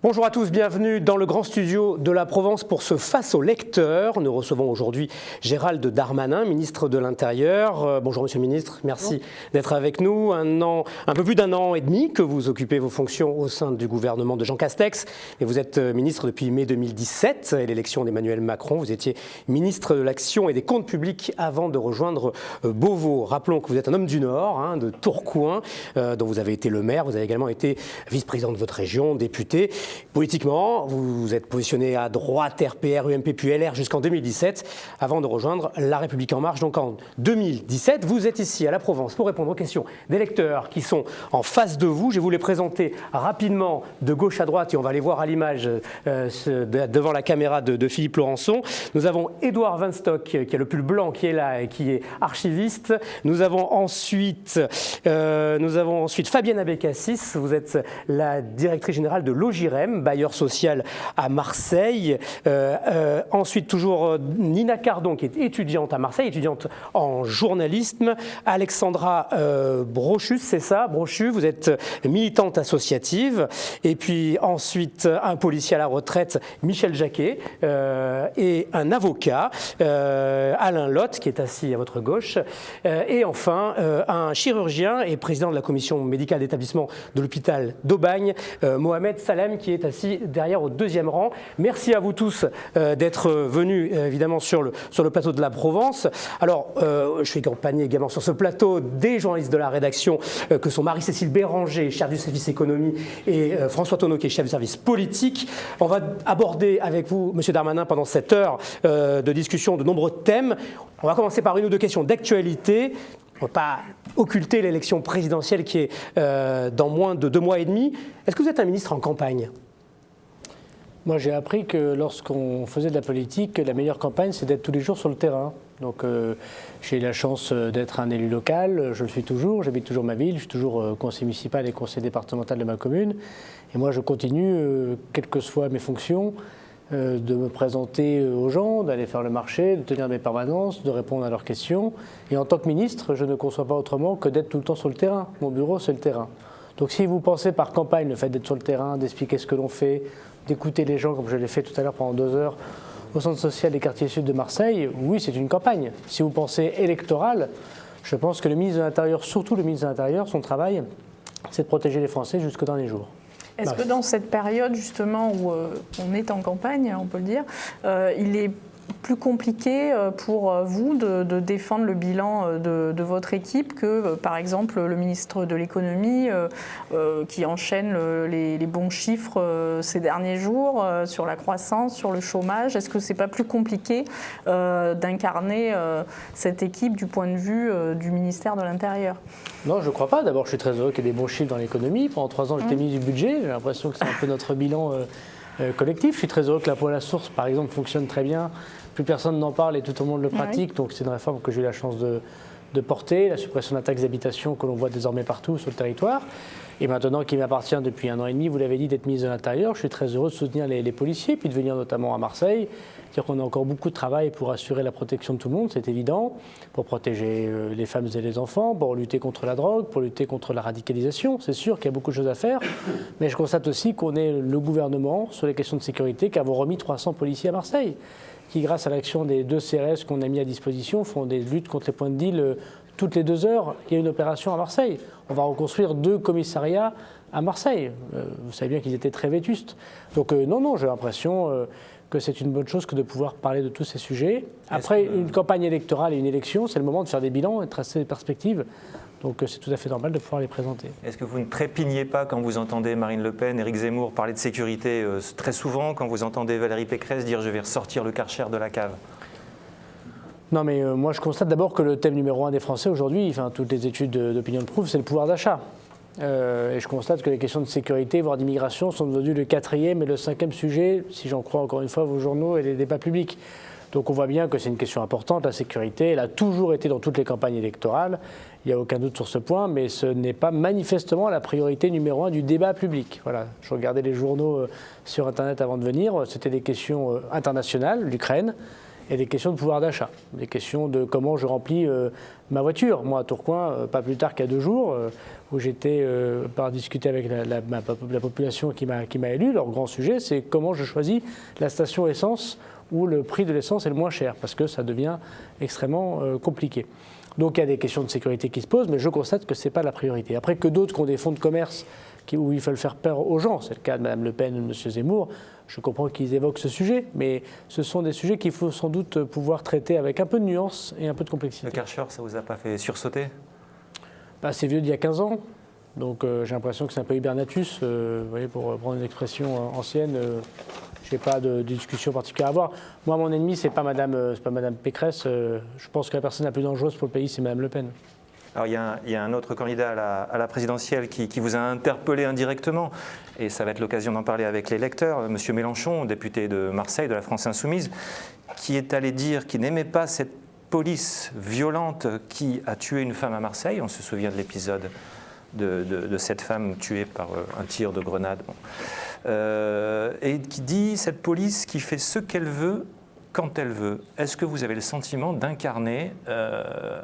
Bonjour à tous, bienvenue dans le grand studio de la Provence pour ce Face aux lecteurs. Nous recevons aujourd'hui Gérald Darmanin, ministre de l'Intérieur. Bonjour Monsieur le ministre, merci d'être avec nous. Un peu plus d'un an et demi que vous occupez vos fonctions au sein du gouvernement de Jean Castex. Et vous êtes ministre depuis mai 2017 et l'élection d'Emmanuel Macron. Vous étiez ministre de l'Action et des Comptes publics avant de rejoindre Beauvau. Rappelons que vous êtes un homme du Nord, de Tourcoing, dont vous avez été le maire. Vous avez également été vice-président de votre région, député. Politiquement, vous vous êtes positionné à droite, RPR, UMP puis LR jusqu'en 2017, avant de rejoindre La République En Marche. Donc en 2017, vous êtes ici à la Provence pour répondre aux questions des lecteurs qui sont en face de vous. Je vais vous les présenter rapidement de gauche à droite et on va les voir à l'image devant la caméra de Philippe Laurençon. Nous avons Édouard Vinstock qui est le pull blanc qui est là et qui est archiviste. Nous avons ensuite Fabienne Abécassis. Vous êtes la directrice générale de Logirem, bailleur social à Marseille. Ensuite, toujours Nina Cardon, qui est étudiante à Marseille, étudiante en journalisme. Alexandra Brochus, c'est ça, Brochus, vous êtes militante associative. Et puis ensuite, un policier à la retraite, Michel Jacquet, et un avocat, Alain Lotte, qui est assis à votre gauche. Et enfin, un chirurgien et président de la commission médicale d'établissement de l'hôpital d'Aubagne, Mohamed Salem, qui est assis derrière au deuxième rang. Merci à vous tous d'être venus évidemment sur le plateau de la Provence. Alors, je suis accompagné également sur ce plateau des journalistes de la rédaction que sont Marie-Cécile Béranger, chef du service économie, et François Tonneau, qui est chef du service politique. On va aborder avec vous, Monsieur Darmanin, pendant cette heure de discussion de nombreux thèmes. On va commencer par une ou deux questions d'actualité. On ne va pas occulter l'élection présidentielle qui est dans moins de 2 mois et demi. Est-ce que vous êtes un ministre en campagne ? Moi, j'ai appris que lorsqu'on faisait de la politique, la meilleure campagne, c'est d'être tous les jours sur le terrain. Donc, j'ai eu la chance d'être un élu local, je le suis toujours, j'habite toujours ma ville, je suis toujours conseiller municipal et conseiller départemental de ma commune. Et moi, je continue, quelles que soient mes fonctions, de me présenter aux gens, d'aller faire le marché, de tenir mes permanences, de répondre à leurs questions. Et en tant que ministre, je ne conçois pas autrement que d'être tout le temps sur le terrain. Mon bureau, c'est le terrain. Donc si vous pensez par campagne le fait d'être sur le terrain, d'expliquer ce que l'on fait, d'écouter les gens comme je l'ai fait tout à l'heure pendant 2 heures au centre social des quartiers sud de Marseille, oui, c'est une campagne. Si vous pensez électorale, je pense que le ministre de l'Intérieur, surtout le ministre de l'Intérieur, son travail, c'est de protéger les Français jusqu'au dernier jour. Est-ce que dans cette période justement où on est en campagne, on peut le dire, il est plus compliqué pour vous de défendre le bilan de votre équipe que, par exemple, le ministre de l'économie qui enchaîne les bons chiffres ces derniers jours sur la croissance, sur le chômage. Est-ce que c'est pas plus compliqué d'incarner cette équipe du point de vue du ministère de l'Intérieur ? Non, je ne crois pas. D'abord, je suis très heureux qu'il y ait des bons chiffres dans l'économie. Pendant 3 ans, j'étais ministre du budget. J'ai l'impression que c'est un peu notre bilan collectif. Je suis très heureux que l'impôt à la source, par exemple, fonctionne très bien. Plus personne n'en parle et tout le monde le pratique. Oui. Donc c'est une réforme que j'ai eu la chance de porter, la suppression de la taxe d'habitation que l'on voit désormais partout sur le territoire. Et maintenant qu'il m'appartient depuis 1 an et demi, vous l'avez dit, d'être ministre de l'Intérieur, je suis très heureux de soutenir les policiers, puis de venir notamment à Marseille. C'est-à-dire qu'on a encore beaucoup de travail pour assurer la protection de tout le monde, c'est évident, pour protéger les femmes et les enfants, pour lutter contre la drogue, pour lutter contre la radicalisation. C'est sûr qu'il y a beaucoup de choses à faire, mais je constate aussi qu'on est le gouvernement sur les questions de sécurité qui avons remis 300 policiers à Marseille, qui, grâce à l'action des 2 CRS qu'on a mis à disposition, font des luttes contre les points de deal. Toutes les 2 heures, il y a une opération à Marseille. On va reconstruire 2 commissariats à Marseille. Vous savez bien qu'ils étaient très vétustes. Donc non, j'ai l'impression que c'est une bonne chose que de pouvoir parler de tous ces sujets. Après, une campagne électorale et une élection, c'est le moment de faire des bilans et de tracer des perspectives. Donc c'est tout à fait normal de pouvoir les présenter. Est-ce que vous ne trépignez pas quand vous entendez Marine Le Pen, Éric Zemmour parler de sécurité très souvent, quand vous entendez Valérie Pécresse dire « je vais ressortir le Karcher de la cave » ? Non, mais moi je constate d'abord que le thème numéro 1 des Français aujourd'hui, enfin toutes les études d'opinion le prouvent, c'est le pouvoir d'achat. Et je constate que les questions de sécurité, voire d'immigration, sont devenues le 4e et le 5e sujet, si j'en crois encore une fois vos journaux et les débats publics. Donc on voit bien que c'est une question importante, la sécurité. Elle a toujours été dans toutes les campagnes électorales, il n'y a aucun doute sur ce point, mais ce n'est pas manifestement la priorité numéro 1 du débat public. Voilà, je regardais les journaux sur Internet avant de venir, c'était des questions internationales, l'Ukraine. et des questions de pouvoir d'achat, des questions de comment je remplis ma voiture. Moi, à Tourcoing, pas plus tard qu'à 2 jours, où j'étais par discuter avec la population qui m'a élu, leur grand sujet, c'est comment je choisis la station essence où le prix de l'essence est le moins cher, parce que ça devient extrêmement compliqué. Donc il y a des questions de sécurité qui se posent, mais je constate que ce n'est pas la priorité. Après que d'autres qui ont des fonds de commerce où il faut faire peur aux gens, c'est le cas de Mme Le Pen ou de M. Zemmour, je comprends qu'ils évoquent ce sujet, mais ce sont des sujets qu'il faut sans doute pouvoir traiter avec un peu de nuance et un peu de complexité. Le Karcher, ça ne vous a pas fait sursauter? C'est vieux d'il y a 15 ans, donc j'ai l'impression que c'est un peu hibernatus, vous voyez, pour prendre une expression ancienne. Je n'ai pas de discussion particulière à avoir. Moi, mon ennemi, ce n'est pas Madame Pécresse. Je pense que la personne la plus dangereuse pour le pays, c'est Mme Le Pen. Alors, il y a un autre candidat à la présidentielle qui vous a interpellé indirectement, et ça va être l'occasion d'en parler avec les lecteurs, M. Mélenchon, député de Marseille, de la France Insoumise, qui est allé dire qu'il n'aimait pas cette police violente qui a tué une femme à Marseille. On se souvient de l'épisode de cette femme tuée par un tir de grenade. Et qui dit cette police qui fait ce qu'elle veut quand elle veut. Est-ce que vous avez le sentiment d'incarner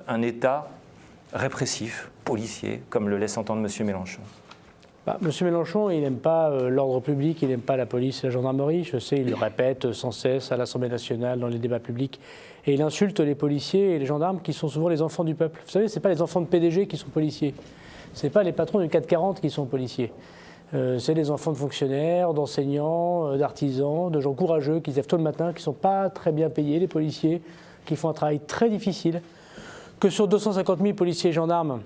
un État répressif, policier, comme le laisse entendre M. Mélenchon? M. Mélenchon, il n'aime pas l'ordre public, il n'aime pas la police et la gendarmerie. Je sais, il le répète sans cesse à l'Assemblée nationale, dans les débats publics. Et il insulte les policiers et les gendarmes qui sont souvent les enfants du peuple. Vous savez, ce n'est pas les enfants de PDG qui sont policiers. Ce n'est pas les patrons du 440 qui sont policiers. C'est les enfants de fonctionnaires, d'enseignants, d'artisans, de gens courageux qui se lèvent tôt le matin, qui ne sont pas très bien payés, les policiers, qui font un travail très difficile. Que sur 250 000 policiers et gendarmes,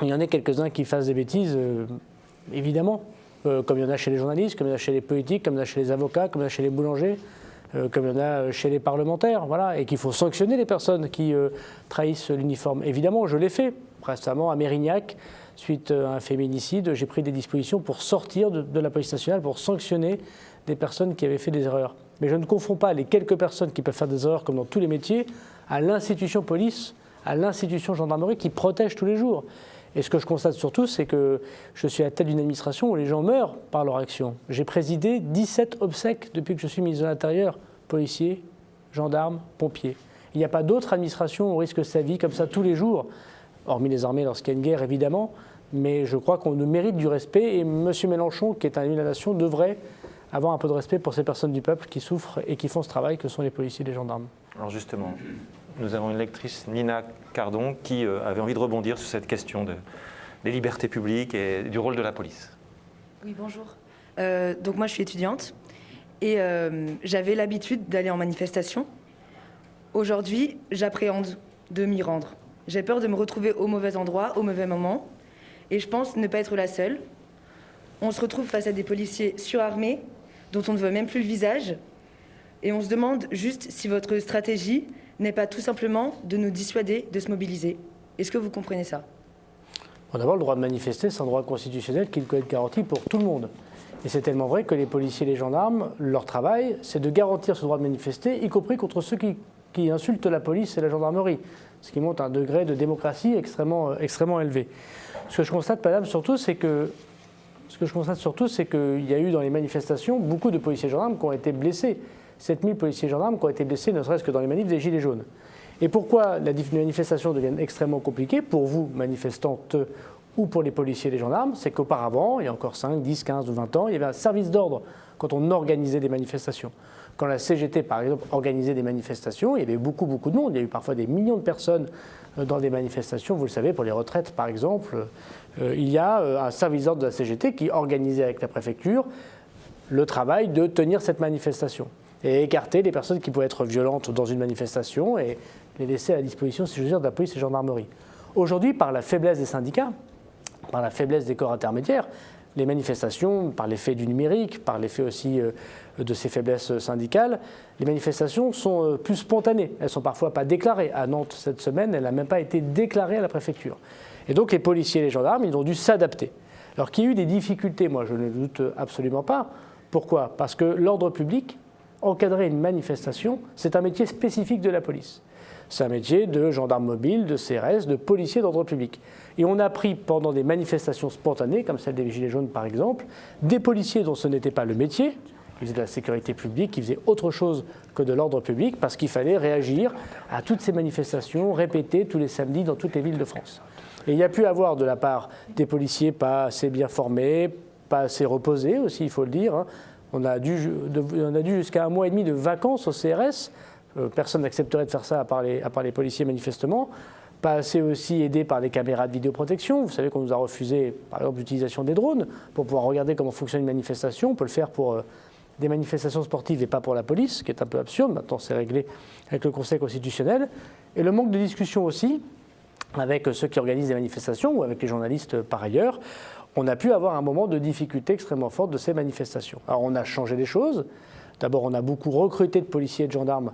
il y en ait quelques-uns qui fassent des bêtises, évidemment, comme il y en a chez les journalistes, comme il y en a chez les politiques, comme il y en a chez les avocats, comme il y en a chez les boulangers, comme il y en a chez les parlementaires, voilà, et qu'il faut sanctionner les personnes qui trahissent l'uniforme. Évidemment, je l'ai fait récemment à Mérignac, suite à un féminicide, j'ai pris des dispositions pour sortir de la police nationale, pour sanctionner des personnes qui avaient fait des erreurs. Mais je ne confonds pas les quelques personnes qui peuvent faire des erreurs, comme dans tous les métiers, à l'institution police, à l'institution gendarmerie qui protège tous les jours. Et ce que je constate surtout, c'est que je suis à la tête d'une administration où les gens meurent par leur action. J'ai présidé 17 obsèques depuis que je suis ministre de l'Intérieur, policiers, gendarmes, pompiers. Il n'y a pas d'autre administration où on risque sa vie comme ça tous les jours, hormis les armées lorsqu'il y a une guerre évidemment, mais je crois qu'on mérite du respect et M. Mélenchon, qui est un élu de la nation, devrait avoir un peu de respect pour ces personnes du peuple qui souffrent et qui font ce travail que sont les policiers et les gendarmes. Alors justement, nous avons une lectrice, Nina Cardon, qui avait envie de rebondir sur cette question des libertés publiques et du rôle de la police. Oui, bonjour. Donc moi, je suis étudiante et j'avais l'habitude d'aller en manifestation. Aujourd'hui, j'appréhende de m'y rendre. J'ai peur de me retrouver au mauvais endroit, au mauvais moment. Et je pense ne pas être la seule. On se retrouve face à des policiers surarmés, dont on ne voit même plus le visage. Et on se demande juste si votre stratégie n'est pas tout simplement de nous dissuader de se mobiliser. Est-ce que vous comprenez ça? D'abord, le droit de manifester, c'est un droit constitutionnel qui doit être garanti pour tout le monde. Et c'est tellement vrai que les policiers et les gendarmes, leur travail, c'est de garantir ce droit de manifester, y compris contre ceux qui insultent la police et la gendarmerie, ce qui montre un degré de démocratie extrêmement élevé. Ce que je constate, madame, surtout, c'est qu'il y a eu dans les manifestations beaucoup de policiers et gendarmes qui ont été blessés. 7000 policiers et gendarmes qui ont été blessés, ne serait-ce que dans les manifs des Gilets jaunes. Et pourquoi les manifestations deviennent extrêmement compliquées, pour vous, manifestantes, ou pour les policiers et les gendarmes, c'est qu'auparavant, il y a encore 5, 10, 15 ou 20 ans, il y avait un service d'ordre quand on organisait des manifestations. Quand la CGT, par exemple, organisait des manifestations, il y avait beaucoup de monde. Il y a eu parfois des millions de personnes dans des manifestations. Vous le savez, pour les retraites, par exemple, il y a un service d'ordre de la CGT qui organisait avec la préfecture le travail de tenir cette manifestation et écarter les personnes qui pouvaient être violentes dans une manifestation et les laisser à la disposition, si je veux dire, de la police et de la gendarmerie. Aujourd'hui, par la faiblesse des syndicats, par la faiblesse des corps intermédiaires, les manifestations, par l'effet du numérique, par l'effet aussi de ces faiblesses syndicales, les manifestations sont plus spontanées. Elles ne sont parfois pas déclarées. À Nantes, cette semaine, elle n'a même pas été déclarée à la préfecture. Et donc les policiers et les gendarmes, ils ont dû s'adapter. Alors qu'il y a eu des difficultés, moi je ne le doute absolument pas. Pourquoi? Parce que l'ordre public, encadrer une manifestation, c'est un métier spécifique de la police. C'est un métier de gendarme mobile, de CRS, de policier d'ordre public. Et on a pris pendant des manifestations spontanées, comme celle des Gilets jaunes par exemple, des policiers dont ce n'était pas le métier, qui faisait de la sécurité publique, qui faisait autre chose que de l'ordre public, parce qu'il fallait réagir à toutes ces manifestations répétées tous les samedis dans toutes les villes de France. Et il y a pu avoir de la part des policiers pas assez bien formés, pas assez reposés aussi, il faut le dire. On a dû jusqu'à 1 mois et demi de vacances au CRS. Personne n'accepterait de faire ça à part les policiers manifestement. Pas assez aussi aidé par les caméras de vidéoprotection. Vous savez qu'on nous a refusé, par exemple, l'utilisation des drones pour pouvoir regarder comment fonctionne une manifestation. On peut le faire pour des manifestations sportives et pas pour la police, ce qui est un peu absurde. Maintenant, c'est réglé avec le Conseil constitutionnel. Et le manque de discussion aussi avec ceux qui organisent des manifestations ou avec les journalistes par ailleurs. On a pu avoir un moment de difficulté extrêmement forte de ces manifestations. Alors, on a changé les choses. D'abord, on a beaucoup recruté de policiers et de gendarmes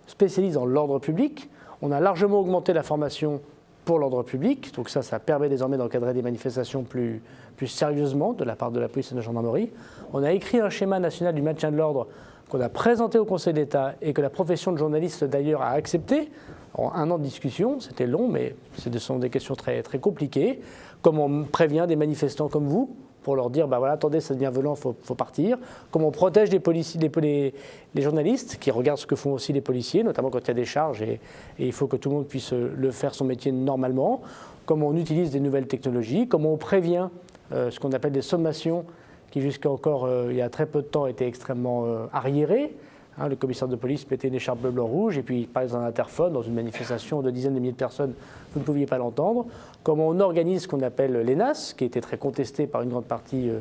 spécialisés dans l'ordre public. On a largement augmenté la formation pour l'ordre public, donc ça permet désormais d'encadrer des manifestations plus sérieusement de la part de la police et de la gendarmerie. On a écrit un schéma national du maintien de l'ordre qu'on a présenté au Conseil d'État et que la profession de journaliste d'ailleurs a accepté. En 1 an de discussion, c'était long, mais ce sont des questions très, très compliquées. Comment on prévient des manifestants comme vous pour leur dire, voilà, attendez, ça devient violent, il faut partir. Comment on protège les journalistes qui regardent ce que font aussi les policiers, notamment quand il y a des charges et il faut que tout le monde puisse le faire son métier normalement. Comment on utilise des nouvelles technologies, comment on prévient ce qu'on appelle des sommations qui jusqu'à encore il y a très peu de temps étaient extrêmement arriérées. Le commissaire de police mettait une écharpe bleu-blanc-rouge et puis il parlait dans un interphone, dans une manifestation de dizaines de milliers de personnes, vous ne pouviez pas l'entendre. Comment on organise ce qu'on appelle l'ENAS, qui était très contesté par une grande partie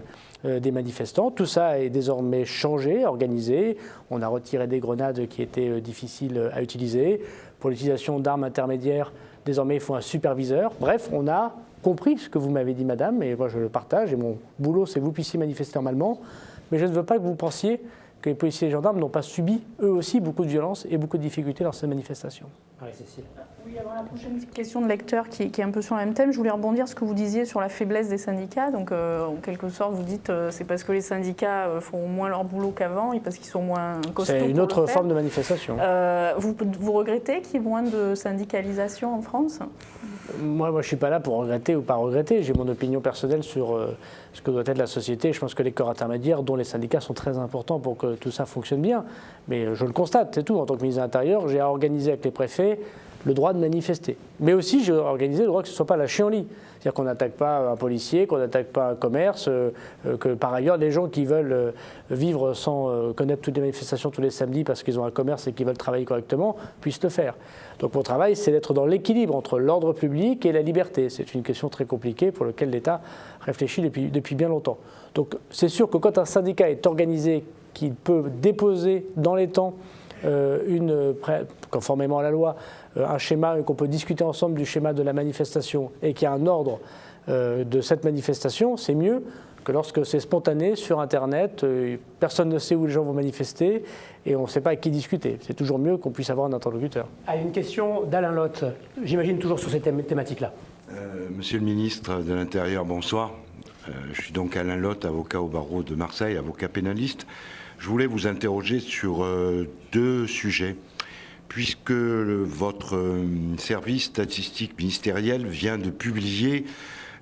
des manifestants. Tout ça est désormais changé, organisé. On a retiré des grenades qui étaient difficiles à utiliser. Pour l'utilisation d'armes intermédiaires, désormais il faut un superviseur. Bref, on a compris ce que vous m'avez dit, madame, et moi je le partage. Et mon boulot, c'est que vous puissiez manifester normalement. Mais je ne veux pas que vous pensiez que les policiers et les gendarmes n'ont pas subi, eux aussi, beaucoup de violence et beaucoup de difficultés dans ces manifestations. Oui, Cécile. Oui, alors la prochaine question de lecteur qui est un peu sur le même thème. Je voulais rebondir sur ce que vous disiez sur la faiblesse des syndicats. Donc, en quelque sorte, vous dites c'est parce que les syndicats font moins leur boulot qu'avant et parce qu'ils sont moins costauds. C'est une autre forme de manifestation. Vous regrettez qu'il y ait moins de syndicalisation en France ? Moi, je ne suis pas là pour regretter ou pas regretter. J'ai mon opinion personnelle sur ce que doit être la société. Je pense que les corps intermédiaires, dont les syndicats, sont très importants pour que tout ça fonctionne bien. Mais je le constate, c'est tout. En tant que ministre de l'Intérieur, j'ai organisé avec les préfets le droit de manifester. Mais aussi, j'ai organisé le droit que ce ne soit pas la chienlit. C'est-à-dire qu'on n'attaque pas un policier, qu'on n'attaque pas un commerce, que par ailleurs, les gens qui veulent vivre sans connaître toutes les manifestations tous les samedis parce qu'ils ont un commerce et qu'ils veulent travailler correctement, puissent le faire. Donc mon travail, c'est d'être dans l'équilibre entre l'ordre public et la liberté. C'est une question très compliquée pour laquelle l'État réfléchit depuis bien longtemps. Donc c'est sûr que quand un syndicat est organisé, qu'il peut déposer dans les temps conformément à la loi, un schéma, qu'on peut discuter ensemble du schéma de la manifestation et qu'il y a un ordre de cette manifestation, c'est mieux que lorsque c'est spontané sur Internet, personne ne sait où les gens vont manifester et on ne sait pas avec qui discuter. C'est toujours mieux qu'on puisse avoir un interlocuteur. Une question d'Alain Lotte, j'imagine toujours sur ces thématiques-là. Monsieur le ministre de l'Intérieur, bonsoir. Je suis donc Alain Lotte, avocat au barreau de Marseille, avocat pénaliste. Je voulais vous interroger sur 2 sujets, puisque votre service statistique ministériel vient de publier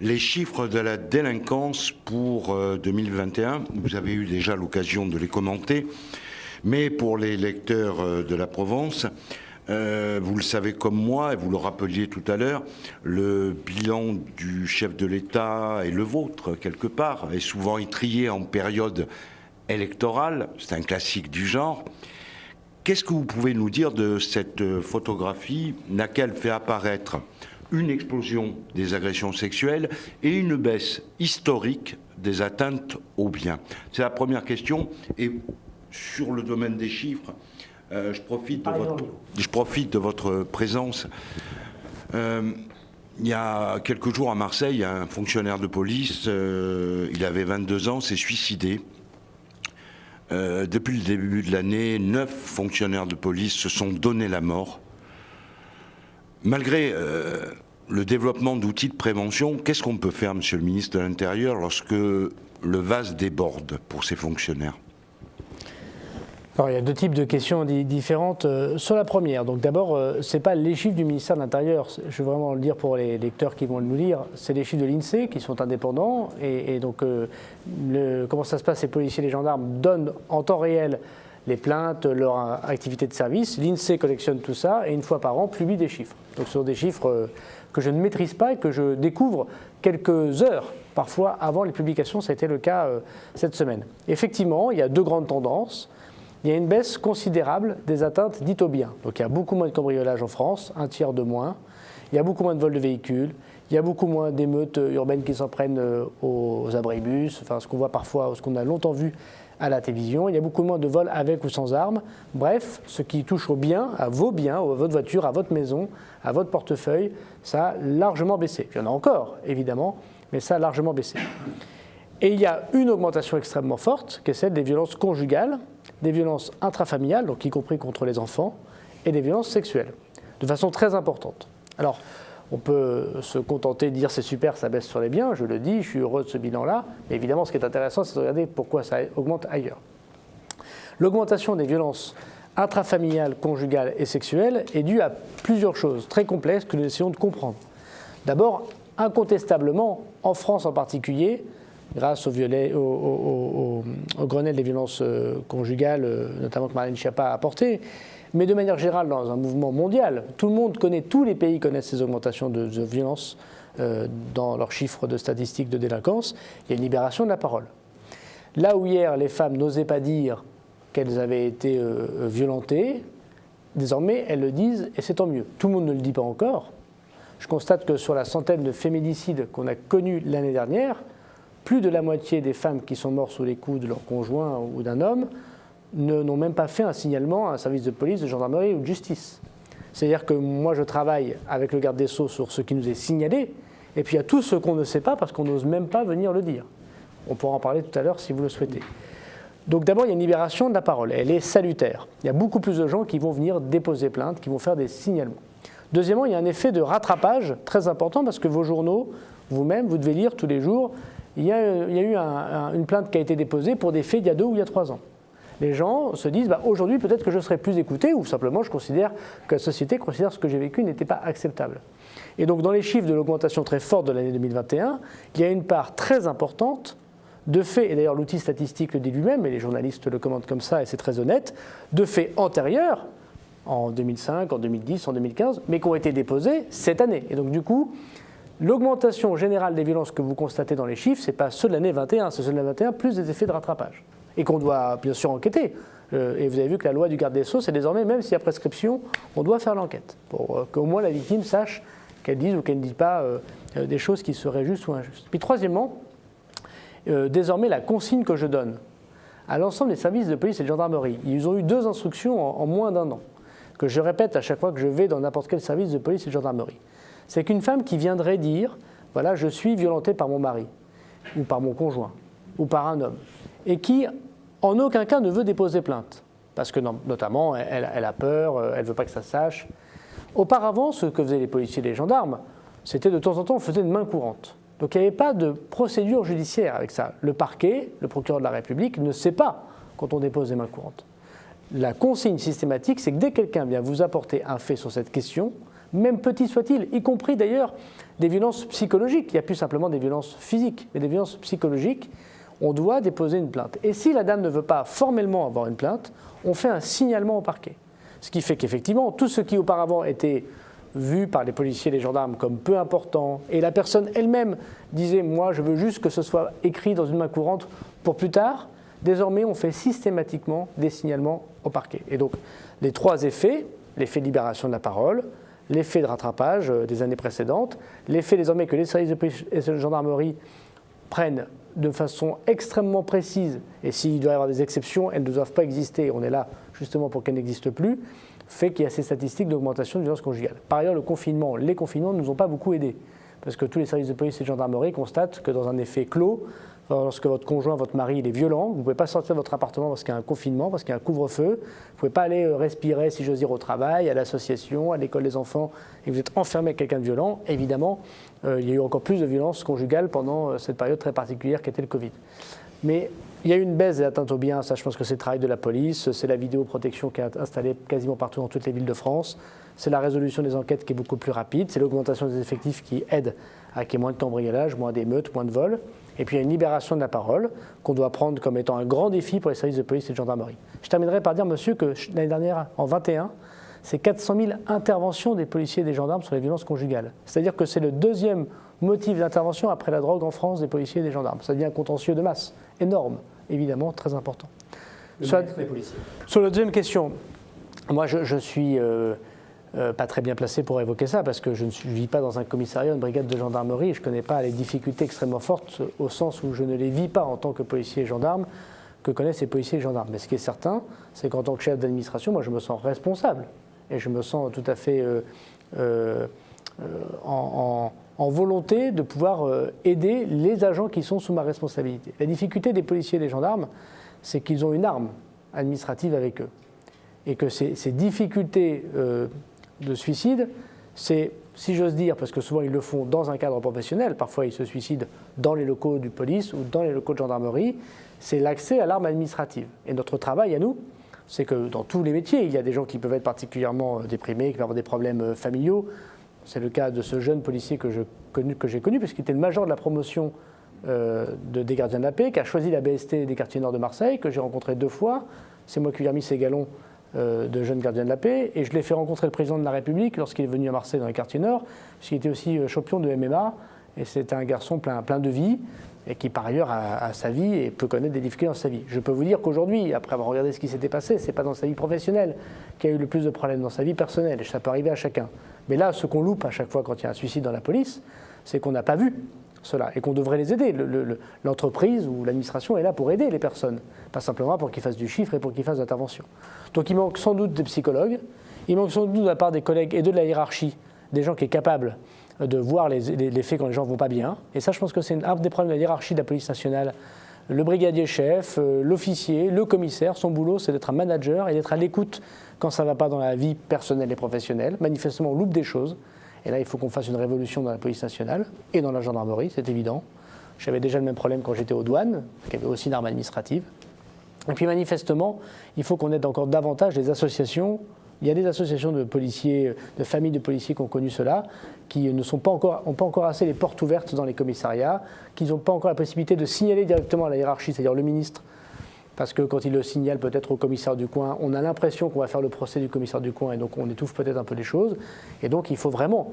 les chiffres de la délinquance pour 2021. Vous avez eu déjà l'occasion de les commenter, mais pour les lecteurs de la Provence, vous le savez comme moi, et vous le rappeliez tout à l'heure, le bilan du chef de l'État et le vôtre, quelque part, est souvent étrillé en période électorale. C'est un classique du genre. Qu'est-ce que vous pouvez nous dire de cette photographie, laquelle fait apparaître une explosion des agressions sexuelles et une baisse historique des atteintes aux biens? C'est la première question. Et sur le domaine des chiffres, je profite de votre présence. Il y a quelques jours à Marseille, il y a un fonctionnaire de police, il avait 22 ans, s'est suicidé. Depuis le début de l'année, 9 fonctionnaires de police se sont donné la mort. Malgré le développement d'outils de prévention, qu'est-ce qu'on peut faire, Monsieur le ministre de l'Intérieur, lorsque le vase déborde pour ces fonctionnaires ? Alors, il y a deux types de questions différentes. Sur la première, donc d'abord, ce n'est pas les chiffres du ministère de l'Intérieur, je veux vraiment le dire pour les lecteurs qui vont nous lire, c'est les chiffres de l'INSEE qui sont indépendants. Et donc, comment ça se passe? Les policiers et les gendarmes donnent en temps réel les plaintes, leur activité de service. L'INSEE collectionne tout ça et une fois par an publie des chiffres. Donc, ce sont des chiffres que je ne maîtrise pas et que je découvre quelques heures, parfois avant les publications. Ça a été le cas cette semaine. Effectivement, il y a deux grandes tendances. Il y a une baisse considérable des atteintes dites aux biens. Donc il y a beaucoup moins de cambriolages en France, un tiers de moins. Il y a beaucoup moins de vols de véhicules. Il y a beaucoup moins d'émeutes urbaines qui s'en prennent aux abribus, enfin ce qu'on voit parfois, ce qu'on a longtemps vu à la télévision. Il y a beaucoup moins de vols avec ou sans armes. Bref, ce qui touche aux biens, à votre voiture, à votre maison, à votre portefeuille, ça a largement baissé. Il y en a encore, évidemment, mais ça a largement baissé. Et il y a une augmentation extrêmement forte, qui est celle des violences conjugales, des violences intrafamiliales, donc y compris contre les enfants, et des violences sexuelles, de façon très importante. Alors, on peut se contenter de dire c'est super, ça baisse sur les biens, je le dis, je suis heureux de ce bilan-là, mais évidemment, ce qui est intéressant, c'est de regarder pourquoi ça augmente ailleurs. L'augmentation des violences intrafamiliales, conjugales et sexuelles est due à plusieurs choses très complexes que nous essayons de comprendre. D'abord, incontestablement, en France en particulier, grâce au Grenelle des violences conjugales, notamment que Marlène Schiappa a apporté, mais de manière générale dans un mouvement mondial, tout le monde connaît, tous les pays connaissent ces augmentations de violences dans leurs chiffres de statistiques de délinquance. Il y a une libération de la parole. Là où hier les femmes n'osaient pas dire qu'elles avaient été violentées, désormais elles le disent et c'est tant mieux. Tout le monde ne le dit pas encore. Je constate que sur la centaine de féminicides qu'on a connus l'année dernière, plus de la moitié des femmes qui sont mortes sous les coups de leur conjoint ou d'un homme n'ont même pas fait un signalement à un service de police, de gendarmerie ou de justice. C'est-à-dire que moi je travaille avec le garde des Sceaux sur ce qui nous est signalé, et puis il y a tout ce qu'on ne sait pas parce qu'on n'ose même pas venir le dire. On pourra en parler tout à l'heure si vous le souhaitez. Donc d'abord il y a une libération de la parole, elle est salutaire. Il y a beaucoup plus de gens qui vont venir déposer plainte, qui vont faire des signalements. Deuxièmement, il y a un effet de rattrapage très important parce que vos journaux, vous-même, vous devez lire tous les jours. Il y a eu une plainte qui a été déposée pour des faits d'il y a 2 ou il y a 3 ans. Les gens se disent aujourd'hui peut-être que je serai plus écouté ou simplement je considère que la société considère que ce que j'ai vécu n'était pas acceptable. Et donc dans les chiffres de l'augmentation très forte de l'année 2021, il y a une part très importante de faits, et d'ailleurs l'outil statistique le dit lui-même, et les journalistes le commentent comme ça et c'est très honnête, de faits antérieurs, en 2005, en 2010, en 2015, mais qui ont été déposés cette année. Et donc du coup, l'augmentation générale des violences que vous constatez dans les chiffres, ce n'est pas ceux de l'année 21, c'est ceux de l'année 21 plus des effets de rattrapage. Et qu'on doit bien sûr enquêter. Et vous avez vu que la loi du garde des Sceaux, c'est désormais, même s'il y a prescription, on doit faire l'enquête. Pour qu'au moins la victime sache qu'elle dise ou qu'elle ne dise pas des choses qui seraient justes ou injustes. Puis troisièmement, désormais la consigne que je donne à l'ensemble des services de police et de gendarmerie, ils ont eu 2 instructions en moins d'1 an, que je répète à chaque fois que je vais dans n'importe quel service de police et de gendarmerie. C'est qu'une femme qui viendrait dire « voilà, je suis violentée par mon mari, ou par mon conjoint, ou par un homme », et qui, en aucun cas, ne veut déposer plainte. Parce que, notamment, elle a peur, elle ne veut pas que ça se sache. Auparavant, ce que faisaient les policiers et les gendarmes, c'était de temps en temps, on faisait une main courante. Donc il n'y avait pas de procédure judiciaire avec ça. Le parquet, le procureur de la République, ne sait pas quand on dépose des mains courantes. La consigne systématique, c'est que dès que quelqu'un vient vous apporter un fait sur cette question, même petit soit-il, y compris d'ailleurs des violences psychologiques, il n'y a plus simplement des violences physiques, mais des violences psychologiques, on doit déposer une plainte. Et si la dame ne veut pas formellement avoir une plainte, on fait un signalement au parquet. Ce qui fait qu'effectivement, tout ce qui auparavant était vu par les policiers et les gendarmes comme peu important, et la personne elle-même disait « moi, je veux juste que ce soit écrit dans une main courante pour plus tard », désormais, on fait systématiquement des signalements au parquet. Et donc, les 3 effets, l'effet de libération de la parole, l'effet de rattrapage des années précédentes, l'effet désormais que les services de police et de gendarmerie prennent de façon extrêmement précise, et s'il doit y avoir des exceptions, elles ne doivent pas exister, on est là justement pour qu'elles n'existent plus, fait qu'il y a ces statistiques d'augmentation de violence conjugale. Par ailleurs, les confinements ne nous ont pas beaucoup aidés, parce que tous les services de police et de gendarmerie constatent que dans un effet clos, lorsque votre conjoint, votre mari, il est violent, vous ne pouvez pas sortir de votre appartement parce qu'il y a un confinement, parce qu'il y a un couvre-feu, vous ne pouvez pas aller respirer, si j'ose dire, au travail, à l'association, à l'école des enfants, et vous êtes enfermé avec quelqu'un de violent, évidemment, il y a eu encore plus de violence conjugale pendant cette période très particulière qu'était le Covid. Mais il y a une baisse des atteintes aux biens, ça je pense que c'est le travail de la police, c'est la vidéoprotection qui est installée quasiment partout dans toutes les villes de France, c'est la résolution des enquêtes qui est beaucoup plus rapide, c'est l'augmentation des effectifs qui aide à qu'il y ait moins de cambriolage, moins d'émeutes, moins de vols. Et puis il y a une libération de la parole qu'on doit prendre comme étant un grand défi pour les services de police et de gendarmerie. Je terminerai par dire, monsieur, que l'année dernière, en 2021, c'est 400 000 interventions des policiers et des gendarmes sur les violences conjugales. C'est-à-dire que c'est le deuxième motif d'intervention après la drogue en France des policiers et des gendarmes. Ça devient un contentieux de masse, énorme, évidemment, très important. Sur la deuxième question, moi je suis pas très bien placé pour évoquer ça, parce que je ne vis pas dans un commissariat, une brigade de gendarmerie, et je ne connais pas les difficultés extrêmement fortes, au sens où je ne les vis pas en tant que policier et gendarme, que connaissent les policiers et gendarmes. Mais ce qui est certain, c'est qu'en tant que chef d'administration, moi je me sens responsable, et je me sens tout à fait en volonté de pouvoir aider les agents qui sont sous ma responsabilité. La difficulté des policiers et des gendarmes, c'est qu'ils ont une arme administrative avec eux, et que ces difficultés de suicide, c'est, si j'ose dire, parce que souvent ils le font dans un cadre professionnel, parfois ils se suicident dans les locaux du police ou dans les locaux de gendarmerie, c'est l'accès à l'arme administrative. Et notre travail à nous, c'est que dans tous les métiers, il y a des gens qui peuvent être particulièrement déprimés, qui peuvent avoir des problèmes familiaux. C'est le cas de ce jeune policier que j'ai connu, puisqu'il était le major de la promotion des gardiens de la paix, qui a choisi la BST des quartiers nord de Marseille, que j'ai rencontré 2 fois. C'est moi qui lui ai remis ses galons de jeunes gardiens de la paix, et je l'ai fait rencontrer le président de la République lorsqu'il est venu à Marseille dans les quartiers nord, puisqu'il était aussi champion de MMA, et c'était un garçon plein de vie, et qui par ailleurs a sa vie et peut connaître des difficultés dans sa vie. Je peux vous dire qu'aujourd'hui, après avoir regardé ce qui s'était passé, c'est pas dans sa vie professionnelle qu'il y a eu le plus de problèmes, dans sa vie personnelle, et ça peut arriver à chacun. Mais là, ce qu'on loupe à chaque fois quand il y a un suicide dans la police, c'est qu'on n'a pas vu cela, et qu'on devrait les aider. L'entreprise ou l'administration est là pour aider les personnes, pas simplement pour qu'ils fassent du chiffre et pour qu'ils fassent d'intervention. Donc il manque sans doute des psychologues, il manque sans doute de la part des collègues et de la hiérarchie, des gens qui sont capables de voir les faits quand les gens ne vont pas bien. Et ça, je pense que c'est un des problèmes de la hiérarchie de la police nationale. Le brigadier chef, l'officier, le commissaire, son boulot, c'est d'être un manager et d'être à l'écoute quand ça ne va pas dans la vie personnelle et professionnelle. Manifestement, on loupe des choses. Et là, il faut qu'on fasse une révolution dans la police nationale et dans la gendarmerie, c'est évident. J'avais déjà le même problème quand j'étais aux douanes, qui avait aussi une arme administrative. Et puis manifestement, il faut qu'on aide encore davantage les associations. Il y a des associations de policiers, de familles de policiers qui ont connu cela, qui n'ont pas encore assez les portes ouvertes dans les commissariats, qui n'ont pas encore la possibilité de signaler directement à la hiérarchie, c'est-à-dire le ministre, parce que quand il le signale peut-être au commissaire du coin, on a l'impression qu'on va faire le procès du commissaire du coin, et donc on étouffe peut-être un peu les choses. Et donc il faut vraiment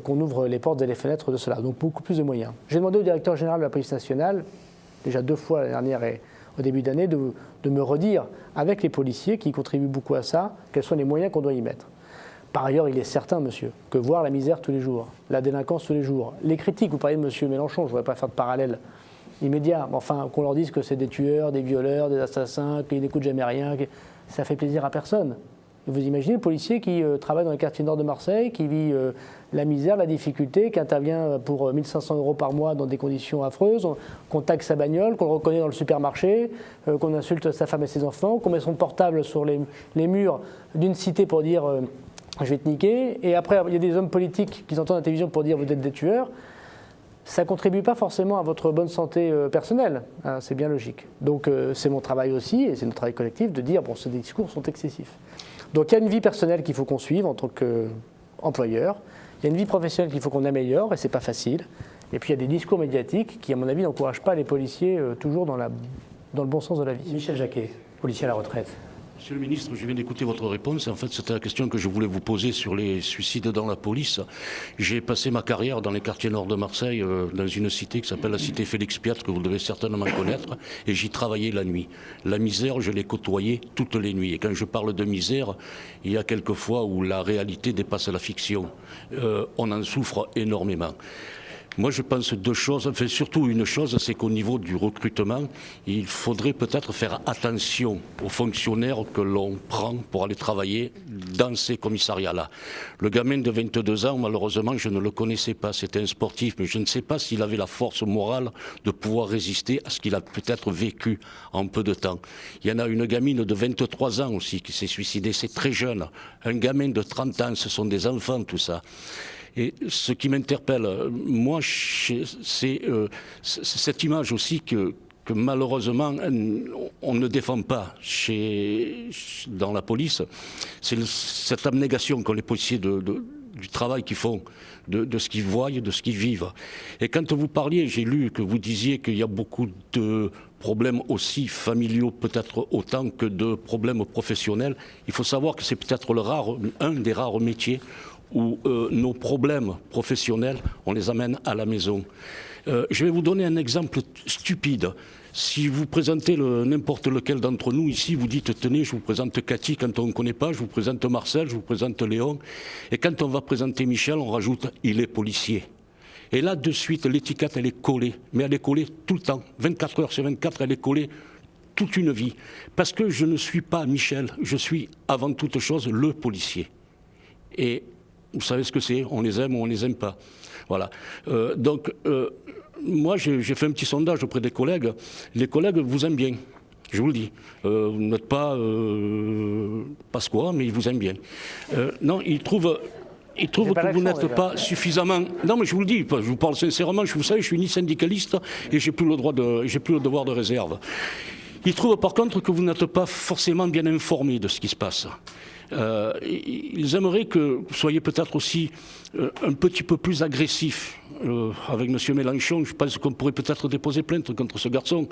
qu'on ouvre les portes et les fenêtres de cela, donc beaucoup plus de moyens. J'ai demandé au directeur général de la police nationale, déjà 2 fois l'année dernière et au début d'année, de me redire, avec les policiers qui contribuent beaucoup à ça, quels sont les moyens qu'on doit y mettre. Par ailleurs, il est certain, monsieur, que voir la misère tous les jours, la délinquance tous les jours, les critiques, vous parlez de monsieur Mélenchon, je ne voudrais pas faire de parallèle immédiat, mais enfin, qu'on leur dise que c'est des tueurs, des violeurs, des assassins, qu'ils n'écoutent jamais rien, ça fait plaisir à personne. Vous imaginez le policier qui travaille dans les quartiers nord de Marseille, qui vit la misère, la difficulté, qui intervient pour 1 500 € par mois dans des conditions affreuses, qu'on taxe sa bagnole, qu'on le reconnaît dans le supermarché, qu'on insulte sa femme et ses enfants, qu'on met son portable sur les murs d'une cité pour dire je vais te niquer, et après il y a des hommes politiques qui entendent à la télévision pour dire vous êtes des tueurs. Ça ne contribue pas forcément à votre bonne santé personnelle, hein, c'est bien logique. Donc c'est mon travail aussi, et c'est notre travail collectif, de dire bon, ces discours sont excessifs. Donc il y a une vie personnelle qu'il faut qu'on suive en tant qu'employeur, il y a une vie professionnelle qu'il faut qu'on améliore, et c'est pas facile. Et puis il y a des discours médiatiques qui, à mon avis, n'encouragent pas les policiers toujours dans le bon sens de la vie. Michel Jacquet, policier à la retraite. Monsieur le ministre, je viens d'écouter votre réponse. En fait, c'était la question que je voulais vous poser sur les suicides dans la police. J'ai passé ma carrière dans les quartiers nord de Marseille, dans une cité qui s'appelle la cité Félix Piat, que vous devez certainement connaître, et j'y travaillais la nuit. La misère, je l'ai côtoyée toutes les nuits. Et quand je parle de misère, il y a quelques fois où la réalité dépasse la fiction. On en souffre énormément. Moi, je pense 2 choses, enfin surtout une chose, c'est qu'au niveau du recrutement, il faudrait peut-être faire attention aux fonctionnaires que l'on prend pour aller travailler dans ces commissariats-là. Le gamin de 22 ans, malheureusement, je ne le connaissais pas, c'était un sportif, mais je ne sais pas s'il avait la force morale de pouvoir résister à ce qu'il a peut-être vécu en peu de temps. Il y en a une gamine de 23 ans aussi qui s'est suicidée, c'est très jeune. Un gamin de 30 ans, ce sont des enfants, tout ça. Et ce qui m'interpelle, moi, c'est cette image aussi que malheureusement on ne défend pas dans la police, c'est cette abnégation qu'ont les policiers du travail qu'ils font, de ce qu'ils voient, de ce qu'ils vivent. Et quand vous parliez, j'ai lu que vous disiez qu'il y a beaucoup de problèmes aussi familiaux, peut-être autant que de problèmes professionnels. Il faut savoir que c'est peut-être un des rares métiers où nos problèmes professionnels, on les amène à la maison. Je vais vous donner un exemple stupide. Si vous présentez n'importe lequel d'entre nous ici, vous dites, tenez, je vous présente Cathy quand on ne connaît pas, je vous présente Marcel, je vous présente Léon. Et quand on va présenter Michel, on rajoute, il est policier. Et là, de suite, l'étiquette, elle est collée. Mais elle est collée tout le temps. 24 heures sur 24, elle est collée toute une vie. Parce que je ne suis pas Michel, je suis avant toute chose le policier. Et vous savez ce que c'est, on les aime ou on les aime pas. Voilà. Moi, j'ai fait un petit sondage auprès des collègues. Les collègues vous aiment bien, je vous le dis. Vous n'êtes pas Pasqua, mais ils vous aiment bien. Non, ils trouvent que vous n'êtes pas suffisamment... Non, mais je vous le dis, je vous parle sincèrement. Vous savez, je suis ni syndicaliste et j'ai plus le devoir de réserve. Ils trouvent par contre que vous n'êtes pas forcément bien informé de ce qui se passe. Ils aimeraient que vous soyez peut-être aussi un petit peu plus agressif avec M. Mélenchon. Je pense qu'on pourrait peut-être déposer plainte contre ce garçon.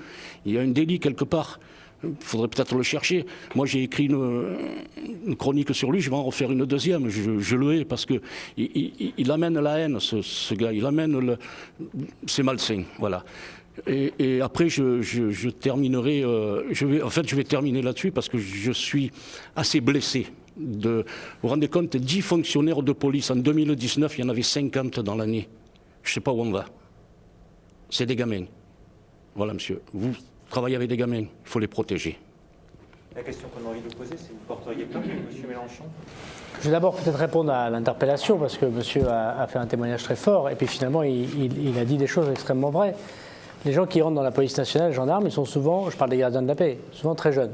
Il y a un délit quelque part. Il faudrait peut-être le chercher. Moi, j'ai écrit une chronique sur lui, je vais en refaire une deuxième. Je le hais parce qu'il amène la haine, ce gars. Il amène c'est malsain, voilà. Et après, je terminerai. Je vais terminer là-dessus parce que je suis assez blessé. Vous vous rendez compte, 10 fonctionnaires de police. En 2019, il y en avait 50 dans l'année. Je ne sais pas où on va. C'est des gamins. Voilà, monsieur. Vous travaillez avec des gamins, il faut les protéger. La question qu'on a envie de vous poser, c'est vous porteriez plainte, M. Mélenchon ? Je vais d'abord peut-être répondre à l'interpellation parce que monsieur a fait un témoignage très fort et puis finalement, il a dit des choses extrêmement vraies. Les gens qui rentrent dans la police nationale, les gendarmes, ils sont souvent, je parle des gardiens de la paix, souvent très jeunes.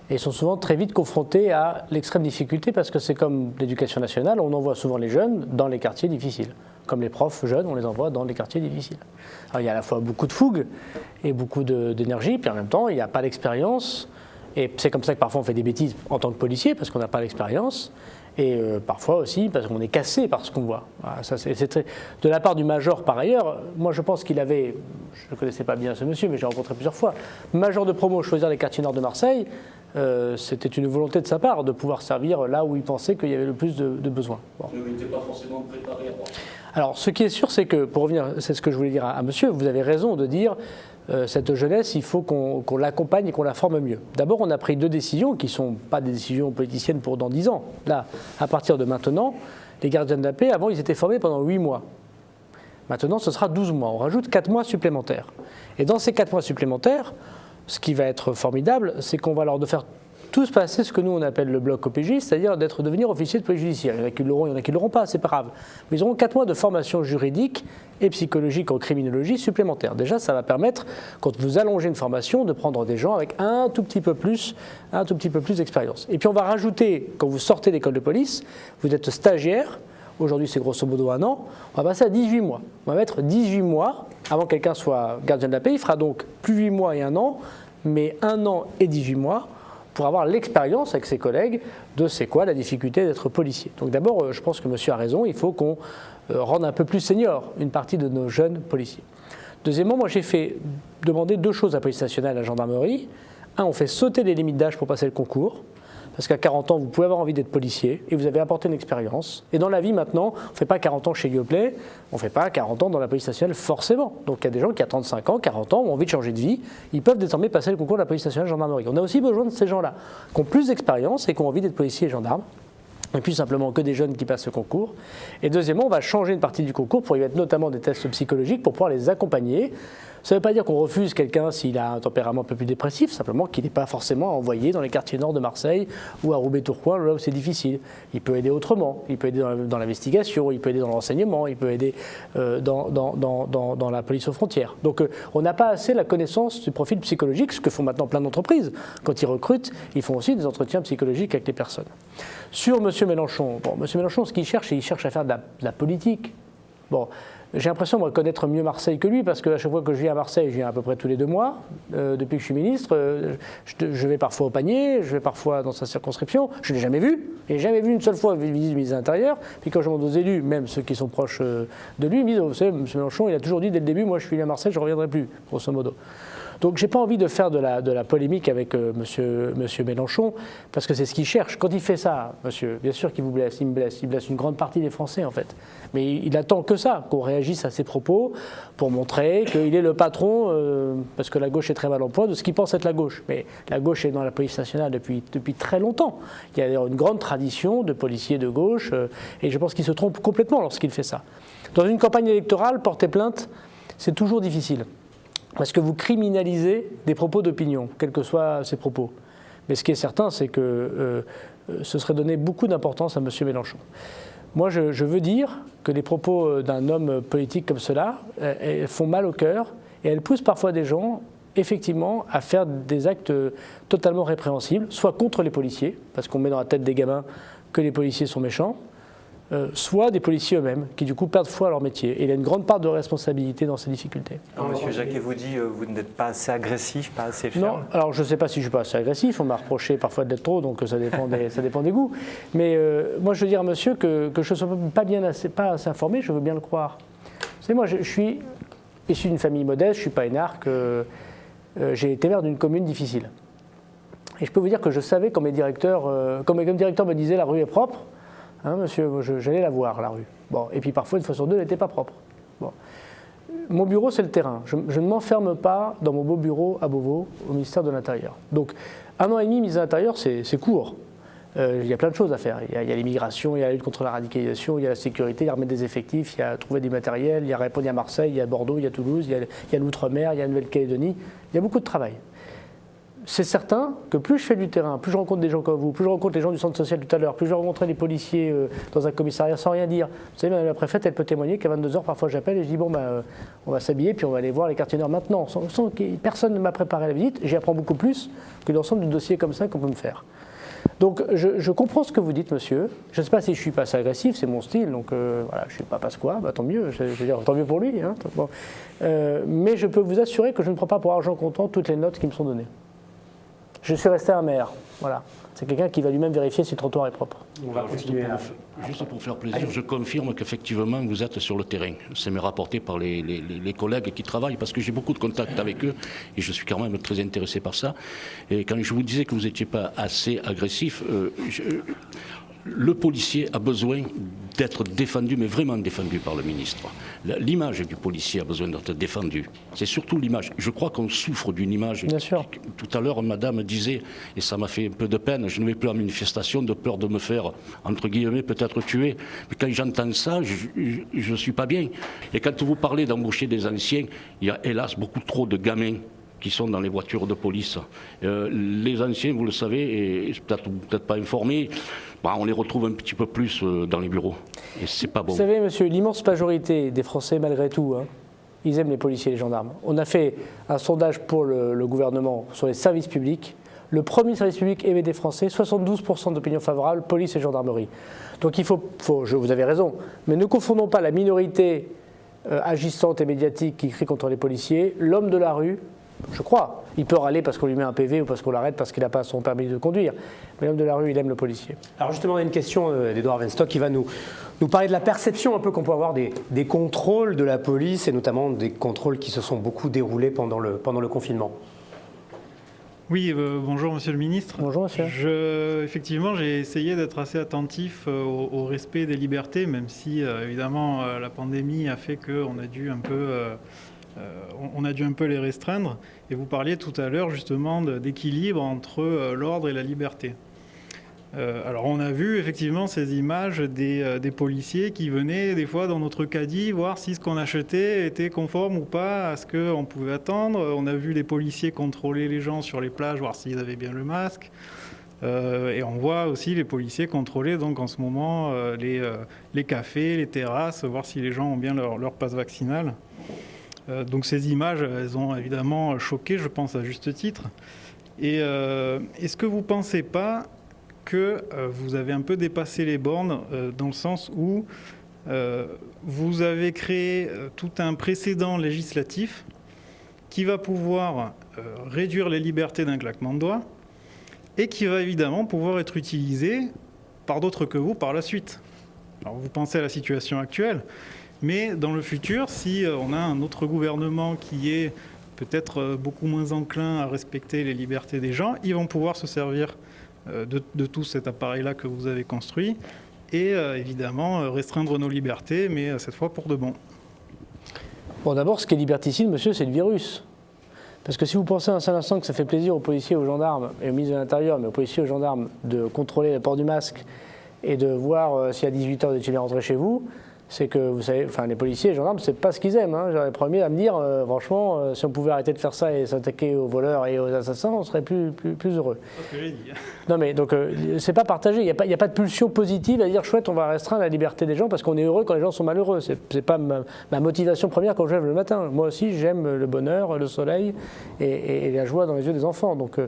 Et ils sont souvent très vite confrontés à l'extrême difficulté parce que c'est comme l'éducation nationale, on envoie souvent les jeunes dans les quartiers difficiles. Comme les profs jeunes, on les envoie dans les quartiers difficiles. Alors il y a à la fois beaucoup de fougue et beaucoup d'énergie, puis en même temps, il n'y a pas d'expérience. Et c'est comme ça que parfois on fait des bêtises en tant que policier parce qu'on n'a pas l'expérience. Et parfois aussi parce qu'on est cassé par ce qu'on voit. Voilà, ça, de la part du major par ailleurs, moi je pense qu'il avait, je ne connaissais pas bien ce monsieur, mais j'ai rencontré plusieurs fois, major de promo, choisir les quartiers nord de Marseille, c'était une volonté de sa part de pouvoir servir là où il pensait qu'il y avait le plus de besoins. Bon. Il n'était pas forcément préparé à voir. Alors ce qui est sûr, c'est que, pour revenir, c'est ce que je voulais dire à monsieur, vous avez raison de dire cette jeunesse, il faut qu'on l'accompagne et qu'on la forme mieux. D'abord, on a pris 2 décisions qui ne sont pas des décisions politiciennes pour dans 10 ans. Là, à partir de maintenant, les gardiens de la paix, avant, ils étaient formés pendant 8 mois. Maintenant, ce sera 12 mois. On rajoute 4 mois supplémentaires. Et dans ces 4 mois supplémentaires, ce qui va être formidable, c'est qu'on va leur faire tous passer ce que nous on appelle le bloc OPJ, c'est-à-dire devenir officier de police judiciaire. Il y en a qui l'auront, il y en a qui ne l'auront pas, c'est pas grave. Mais ils auront 4 mois de formation juridique et psychologique en criminologie supplémentaire. Déjà, ça va permettre, quand vous allongez une formation, de prendre des gens avec un tout petit peu plus d'expérience. Et puis on va rajouter, quand vous sortez d'école de police, vous êtes stagiaire. Aujourd'hui, c'est grosso modo 1 an. On va passer à 18 mois. On va mettre 18 mois avant que quelqu'un soit gardien de la paix. Il fera donc plus 8 mois et 1 an, mais 1 an et 18 mois pour avoir l'expérience avec ses collègues de c'est quoi la difficulté d'être policier. Donc d'abord, je pense que monsieur a raison, il faut qu'on rende un peu plus senior une partie de nos jeunes policiers. Deuxièmement, moi j'ai fait demander 2 choses à la police nationale et à la gendarmerie. On fait sauter les limites d'âge pour passer le concours. Parce qu'à 40 ans, vous pouvez avoir envie d'être policier et vous avez apporté une expérience. Et dans la vie maintenant, on ne fait pas 40 ans chez Yoplait, on ne fait pas 40 ans dans la police nationale forcément. Donc il y a des gens qui à 35 ans, 40 ans ont envie de changer de vie, ils peuvent désormais passer le concours de la police nationale et gendarmerie. On a aussi besoin de ces gens-là, qui ont plus d'expérience et qui ont envie d'être policiers et gendarmes. Et puis simplement que des jeunes qui passent ce concours. Et deuxièmement, on va changer une partie du concours pour y mettre notamment des tests psychologiques pour pouvoir les accompagner. Ça ne veut pas dire qu'on refuse quelqu'un s'il a un tempérament un peu plus dépressif, simplement qu'il n'est pas forcément envoyé dans les quartiers nord de Marseille ou à Roubaix-Tourcoing, là où c'est difficile. Il peut aider autrement, il peut aider dans l'investigation, il peut aider dans le renseignement, il peut aider dans la police aux frontières. Donc on n'a pas assez la connaissance du profil psychologique, ce que font maintenant plein d'entreprises. Quand ils recrutent, ils font aussi des entretiens psychologiques avec les personnes. Sur M. Mélenchon, M. Mélenchon, ce qu'il cherche, c'est qu'il cherche à faire de la politique. Bon, j'ai l'impression de connaître mieux Marseille que lui, parce qu'à chaque fois que je viens à Marseille, je viens à peu près tous les 2 mois. Depuis que je suis ministre, je vais parfois au Panier, je vais parfois dans sa circonscription. Je ne l'ai jamais vu. Je n'ai jamais vu une seule fois visite du ministre de l'Intérieur. Puis quand je demande aux élus, même ceux qui sont proches de lui, ils me disent, vous savez, M. Mélenchon, il a toujours dit dès le début, moi je suis allé à Marseille, je ne reviendrai plus, grosso modo. Donc j'ai pas envie de faire de la polémique avec monsieur Mélenchon, parce que c'est ce qu'il cherche. Quand il fait ça, monsieur, bien sûr qu'il vous blesse, il me blesse, il blesse une grande partie des Français en fait. Mais il attend que ça, qu'on réagisse à ses propos pour montrer qu'il est le patron, parce que la gauche est très mal en point, de ce qu'il pense être la gauche. Mais la gauche est dans la police nationale depuis très longtemps. Il y a d'ailleurs une grande tradition de policiers de gauche, et je pense qu'il se trompe complètement lorsqu'il fait ça. Dans une campagne électorale, porter plainte, c'est toujours difficile. Parce que vous criminalisez des propos d'opinion, quels que soient ces propos. Mais ce qui est certain, c'est que ce serait donner beaucoup d'importance à M. Mélenchon. Moi, je veux dire que les propos d'un homme politique comme cela elles font mal au cœur et elles poussent parfois des gens, effectivement, à faire des actes totalement répréhensibles, soit contre les policiers, parce qu'on met dans la tête des gamins que les policiers sont méchants, soit des policiers eux-mêmes, qui du coup perdent foi à leur métier. Et il y a une grande part de responsabilité dans ces difficultés. Monsieur Jacquet vous dit, vous n'êtes pas assez agressif, pas assez ferme. Non, alors je ne sais pas si je ne suis pas assez agressif, on m'a reproché parfois d'être trop, donc ça dépend des goûts. Mais moi je veux dire à monsieur que je ne sois pas assez informé, je veux bien le croire. Vous savez, moi je suis issu d'une famille modeste, je ne suis pas énarque, j'ai été maire d'une commune difficile. Et je peux vous dire que je savais quand mes directeurs, comme mes directeurs me disaient la rue est propre, hein, monsieur, j'allais la voir, la rue. Bon, et puis parfois, une fois sur deux, elle n'était pas propre. Bon. Mon bureau, c'est le terrain. Je ne m'enferme pas dans mon beau bureau à Beauvau, au ministère de l'Intérieur. Donc, 1 an et demi, ministre de l'Intérieur, c'est court. Il y a plein de choses à faire. Il y a l'immigration, il y a la lutte contre la radicalisation, il y a la sécurité, il y a remettre des effectifs, il y a trouver du matériel, il y a répondre à Marseille, il y a Bordeaux, il y a Toulouse, il y a l'Outre-mer, il y a la Nouvelle-Calédonie. Il y a beaucoup de travail. C'est certain que plus je fais du terrain, plus je rencontre des gens comme vous, plus je rencontre les gens du centre social tout à l'heure, plus je rencontrer les policiers dans un commissariat sans rien dire. Vous savez, Madame la préfète, elle peut témoigner qu'à 22h, parfois j'appelle et je dis bon, on va s'habiller puis on va aller voir les quartiers nord maintenant. Sans que personne ne m'a préparé la visite, j'y apprends beaucoup plus que l'ensemble du dossier comme ça qu'on peut me faire. Donc je comprends ce que vous dites, monsieur. Je ne sais pas si je suis pas assez agressif, c'est mon style, donc voilà, je ne suis pas Pasqua, tant mieux, je veux dire, tant mieux pour lui. Hein, bon. Mais je peux vous assurer que je ne prends pas pour argent comptant toutes les notes qui me sont données. Je suis resté un maire, voilà. C'est quelqu'un qui va lui-même vérifier si le trottoir est propre. On va continuer juste pour faire plaisir, je confirme qu'effectivement vous êtes sur le terrain. C'est me rapporté par les collègues qui travaillent, parce que j'ai beaucoup de contacts avec eux et je suis quand même très intéressé par ça. Et quand je vous disais que vous n'étiez pas assez agressif, le policier a besoin d'être défendu, mais vraiment défendu par le ministre. L'image du policier a besoin d'être défendue. C'est surtout l'image. Je crois qu'on souffre d'une image. Bien sûr. Tout à l'heure, madame disait, et ça m'a fait un peu de peine, je ne vais plus en manifestation de peur de me faire, entre guillemets, peut-être tuer. Mais quand j'entends ça, je ne suis pas bien. Et quand vous parlez d'embaucher des anciens, il y a hélas beaucoup trop de gamins qui sont dans les voitures de police. Les anciens, vous le savez, et peut-être pas informés, on les retrouve un petit peu plus dans les bureaux. Et c'est pas bon. Vous savez, monsieur, l'immense majorité des Français, malgré tout, hein, ils aiment les policiers et les gendarmes. On a fait un sondage pour le gouvernement sur les services publics. Le premier service public aimé des Français, 72% d'opinion favorable, police et gendarmerie. Donc il faut, vous avez raison, mais ne confondons pas la minorité agissante et médiatique qui crie contre les policiers, l'homme de la rue. Je crois. Il peut râler parce qu'on lui met un PV ou parce qu'on l'arrête parce qu'il n'a pas son permis de conduire. Mais l'homme de la rue, il aime le policier. Alors justement, on a une question d'Edouard Wenstock qui va nous parler de la perception un peu qu'on peut avoir des contrôles de la police et notamment des contrôles qui se sont beaucoup déroulés pendant le confinement. Oui, bonjour Monsieur le Ministre. Bonjour Monsieur. Effectivement, j'ai essayé d'être assez attentif au respect des libertés, même si évidemment la pandémie a fait qu'on a dû un peu... on a dû un peu les restreindre. Et vous parliez tout à l'heure justement d'équilibre entre l'ordre et la liberté. Alors on a vu effectivement ces images des policiers qui venaient des fois dans notre caddie voir si ce qu'on achetait était conforme ou pas à ce qu'on pouvait attendre. On a vu les policiers contrôler les gens sur les plages, voir s'ils avaient bien le masque. Et on voit aussi les policiers contrôler donc en ce moment les cafés, les terrasses, voir si les gens ont bien leur passe vaccinal. Donc ces images, elles ont évidemment choqué, je pense à juste titre. Et est-ce que vous ne pensez pas que vous avez un peu dépassé les bornes dans le sens où vous avez créé tout un précédent législatif qui va pouvoir réduire les libertés d'un claquement de doigts et qui va évidemment pouvoir être utilisé par d'autres que vous par la suite. Alors vous pensez à la situation actuelle, mais dans le futur, si on a un autre gouvernement qui est peut-être beaucoup moins enclin à respecter les libertés des gens, ils vont pouvoir se servir de tout cet appareil-là que vous avez construit et évidemment restreindre nos libertés, mais cette fois pour de bon. Bon, d'abord, ce qui est liberticide, monsieur, c'est le virus. Parce que si vous pensez un seul instant que ça fait plaisir aux policiers, aux gendarmes et aux ministres de l'Intérieur, mais aux policiers et aux gendarmes de contrôler le port du masque et de voir si à 18h vous étiez bien rentré chez vous, c'est que, vous savez, enfin, les policiers et les gendarmes, c'est pas ce qu'ils aiment. Hein. J'aurais le premier à me dire, franchement, si on pouvait arrêter de faire ça et s'attaquer aux voleurs et aux assassins, on serait plus heureux. C'est ce que j'ai dit. Non mais donc, c'est pas partagé. Il n'y a pas de pulsion positive à dire, chouette, on va restreindre la liberté des gens parce qu'on est heureux quand les gens sont malheureux. C'est pas ma motivation première quand je lève le matin. Moi aussi, j'aime le bonheur, le soleil et la joie dans les yeux des enfants. Donc,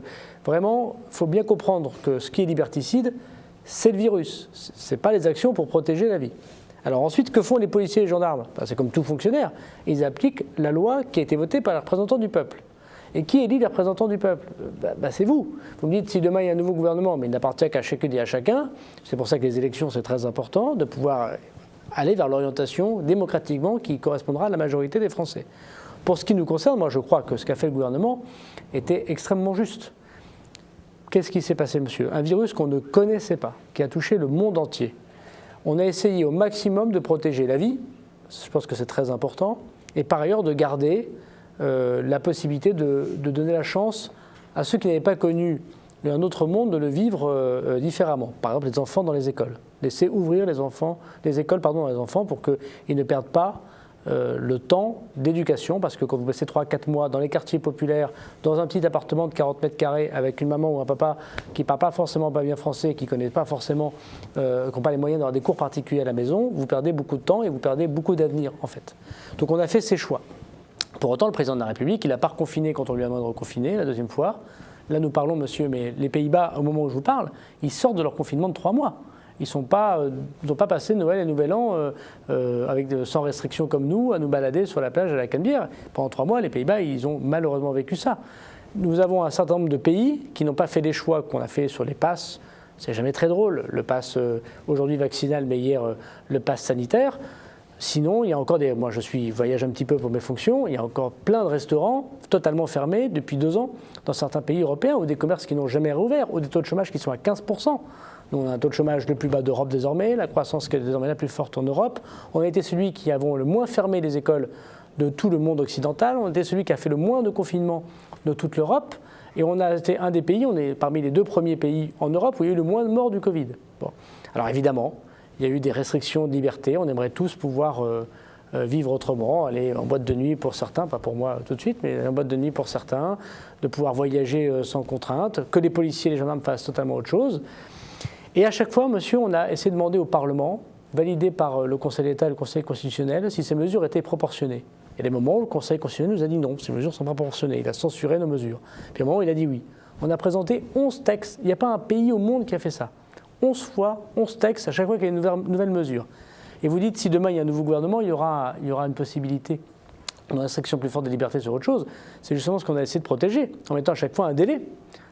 vraiment, il faut bien comprendre que ce qui est liberticide, c'est le virus. C'est pas les actions pour protéger la vie. Alors ensuite, que font les policiers et les gendarmes? C'est comme tout fonctionnaire. Ils appliquent la loi qui a été votée par les représentants du peuple. Et qui élit les représentants du peuple? C'est vous. Vous me dites, si demain il y a un nouveau gouvernement, mais il n'appartient qu'à chacune et à chacun, c'est pour ça que les élections, c'est très important, de pouvoir aller vers l'orientation démocratiquement qui correspondra à la majorité des Français. Pour ce qui nous concerne, moi je crois que ce qu'a fait le gouvernement était extrêmement juste. Qu'est-ce qui s'est passé, monsieur? Un virus qu'on ne connaissait pas, qui a touché le monde entier. On a essayé au maximum de protéger la vie, je pense que c'est très important, et par ailleurs de garder la possibilité de donner la chance à ceux qui n'avaient pas connu un autre monde de le vivre différemment. Par exemple, les enfants dans les écoles. Laisser ouvrir les écoles dans les enfants pour qu'ils ne perdent pas le temps d'éducation, parce que quand vous passez 3-4 mois dans les quartiers populaires, dans un petit appartement de 40 mètres carrés, avec une maman ou un papa qui ne parle pas forcément pas bien français, qui ne connaît pas forcément, qui n'ont pas les moyens d'avoir des cours particuliers à la maison, vous perdez beaucoup de temps et vous perdez beaucoup d'avenir, en fait. Donc on a fait ces choix. Pour autant, le président de la République, il n'a pas reconfiné quand on lui a demandé de reconfiner, la deuxième fois. Là, nous parlons, monsieur, mais les Pays-Bas, au moment où je vous parle, ils sortent de leur confinement de 3 mois. Ils n'ont pas passé Noël et Nouvel An sans restriction comme nous, à nous balader sur la plage à la Canebière. Pendant 3 mois, les Pays-Bas, ils ont malheureusement vécu ça. Nous avons un certain nombre de pays qui n'ont pas fait les choix qu'on a fait sur les passes. C'est jamais très drôle, le pass aujourd'hui vaccinal, mais hier le pass sanitaire. Sinon, il y a encore moi je voyage un petit peu pour mes fonctions, il y a encore plein de restaurants totalement fermés depuis 2 ans dans certains pays européens, ou des commerces qui n'ont jamais rouvert, ou des taux de chômage qui sont à 15%. Nous, on a un taux de chômage le plus bas d'Europe désormais, la croissance qui est désormais la plus forte en Europe. On a été celui qui avons le moins fermé les écoles de tout le monde occidental, on a été celui qui a fait le moins de confinement de toute l'Europe, et on a été un des pays, on est parmi les 2 premiers pays en Europe où il y a eu le moins de morts du Covid. Bon. Alors évidemment, il y a eu des restrictions de liberté, on aimerait tous pouvoir vivre autrement, aller en boîte de nuit pour certains, pas pour moi tout de suite, mais en boîte de nuit pour certains, de pouvoir voyager sans contrainte, que les policiers et les gendarmes fassent totalement autre chose. Et à chaque fois, monsieur, on a essayé de demander au Parlement, validé par le Conseil d'État et le Conseil constitutionnel, si ces mesures étaient proportionnées. Il y a des moments où le Conseil constitutionnel nous a dit non, ces mesures ne sont pas proportionnées, il a censuré nos mesures. Puis à un moment, il a dit oui. On a présenté 11 textes, il n'y a pas un pays au monde qui a fait ça. 11 fois, 11 textes, à chaque fois qu'il y a une nouvelle mesure. Et vous dites, si demain il y a un nouveau gouvernement, il y aura une possibilité, une restriction plus forte des libertés sur autre chose. C'est justement ce qu'on a essayé de protéger, en mettant à chaque fois un délai.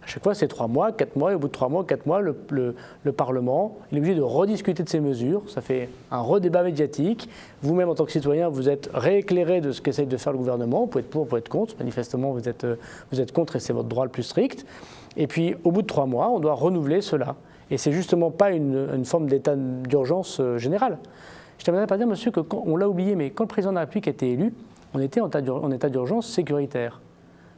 À chaque fois, c'est 3 mois, 4 mois, et au bout de 3 mois, 4 mois, le Parlement il est obligé de rediscuter de ces mesures. Ça fait un redébat médiatique. Vous-même, en tant que citoyen, vous êtes rééclairé de ce qu'essaye de faire le gouvernement. Vous pouvez être pour, vous pouvez être contre. Manifestement, vous êtes contre et c'est votre droit le plus strict. Et puis, au bout de 3 mois, on doit renouveler cela. Et c'est justement pas une forme d'état d'urgence générale. Je terminerai par dire, monsieur, on l'a oublié, mais quand le président de la République a été élu, on était en état d'urgence sécuritaire.